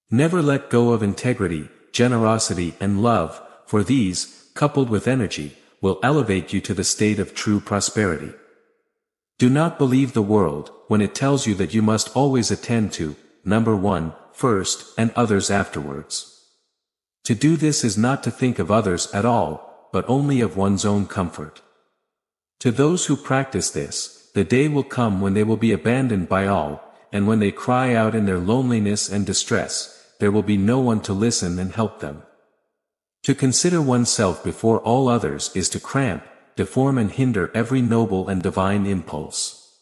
S2: Never let go of integrity, generosity and love, for these, coupled with energy, will elevate you to the state of true prosperity. Do not believe the world, when it tells you that you must always attend to, number one, first, and others afterwards. To do this is not to think of others at all, but only of one's own comfort. To those who practice this, the day will come when they will be abandoned by all, and when they cry out in their loneliness and distress, there will be no one to listen and help them. To consider oneself before all others is to cramp, deform and hinder every noble and divine impulse.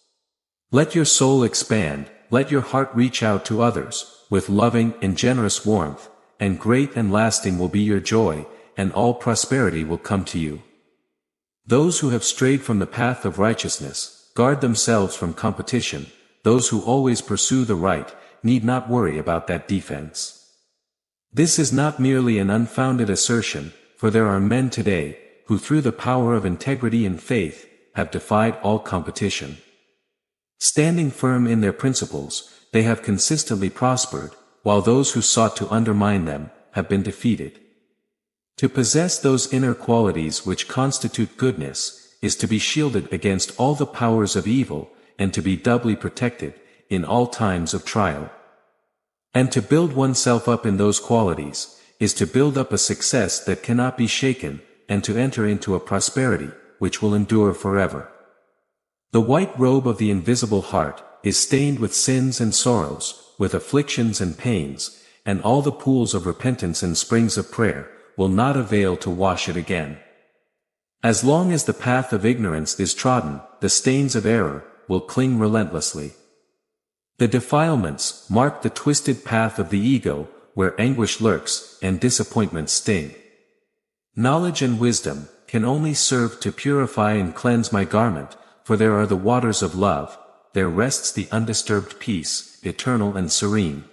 S2: Let your soul expand, let your heart reach out to others, with loving and generous warmth, and great and lasting will be your joy, and all prosperity will come to you. Those who have strayed from the path of righteousness, guard themselves from competition. Those who always pursue the right, need not worry about that defense. This is not merely an unfounded assertion, for there are men today, who through the power of integrity and faith, have defied all competition. Standing firm in their principles, they have consistently prospered, while those who sought to undermine them, have been defeated. To possess those inner qualities which constitute goodness, is to be shielded against all the powers of evil, and to be doubly protected, in all times of trial. And to build oneself up in those qualities, is to build up a success that cannot be shaken, and to enter into a prosperity, which will endure forever. The white robe of the invisible heart, is stained with sins and sorrows, with afflictions and pains, and all the pools of repentance and springs of prayer, will not avail to wash it again. As long as the path of ignorance is trodden, the stains of error, will cling relentlessly. The defilements mark the twisted path of the ego, where anguish lurks, and disappointments sting. Knowledge and wisdom can only serve to purify and cleanse my garment, for there are the waters of love, there rests the undisturbed peace, eternal and serene.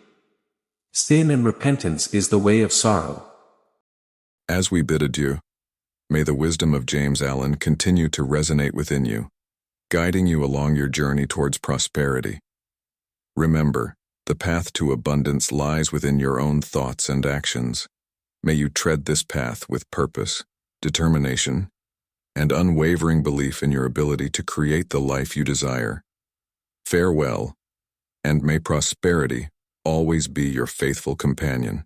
S2: Sin and repentance is the way of sorrow.
S1: As we bid adieu, may the wisdom of James Allen continue to resonate within you, guiding you along your journey towards prosperity. Remember, the path to abundance lies within your own thoughts and actions. May you tread this path with purpose, determination, and unwavering belief in your ability to create the life you desire. Farewell, and may prosperity always be your faithful companion.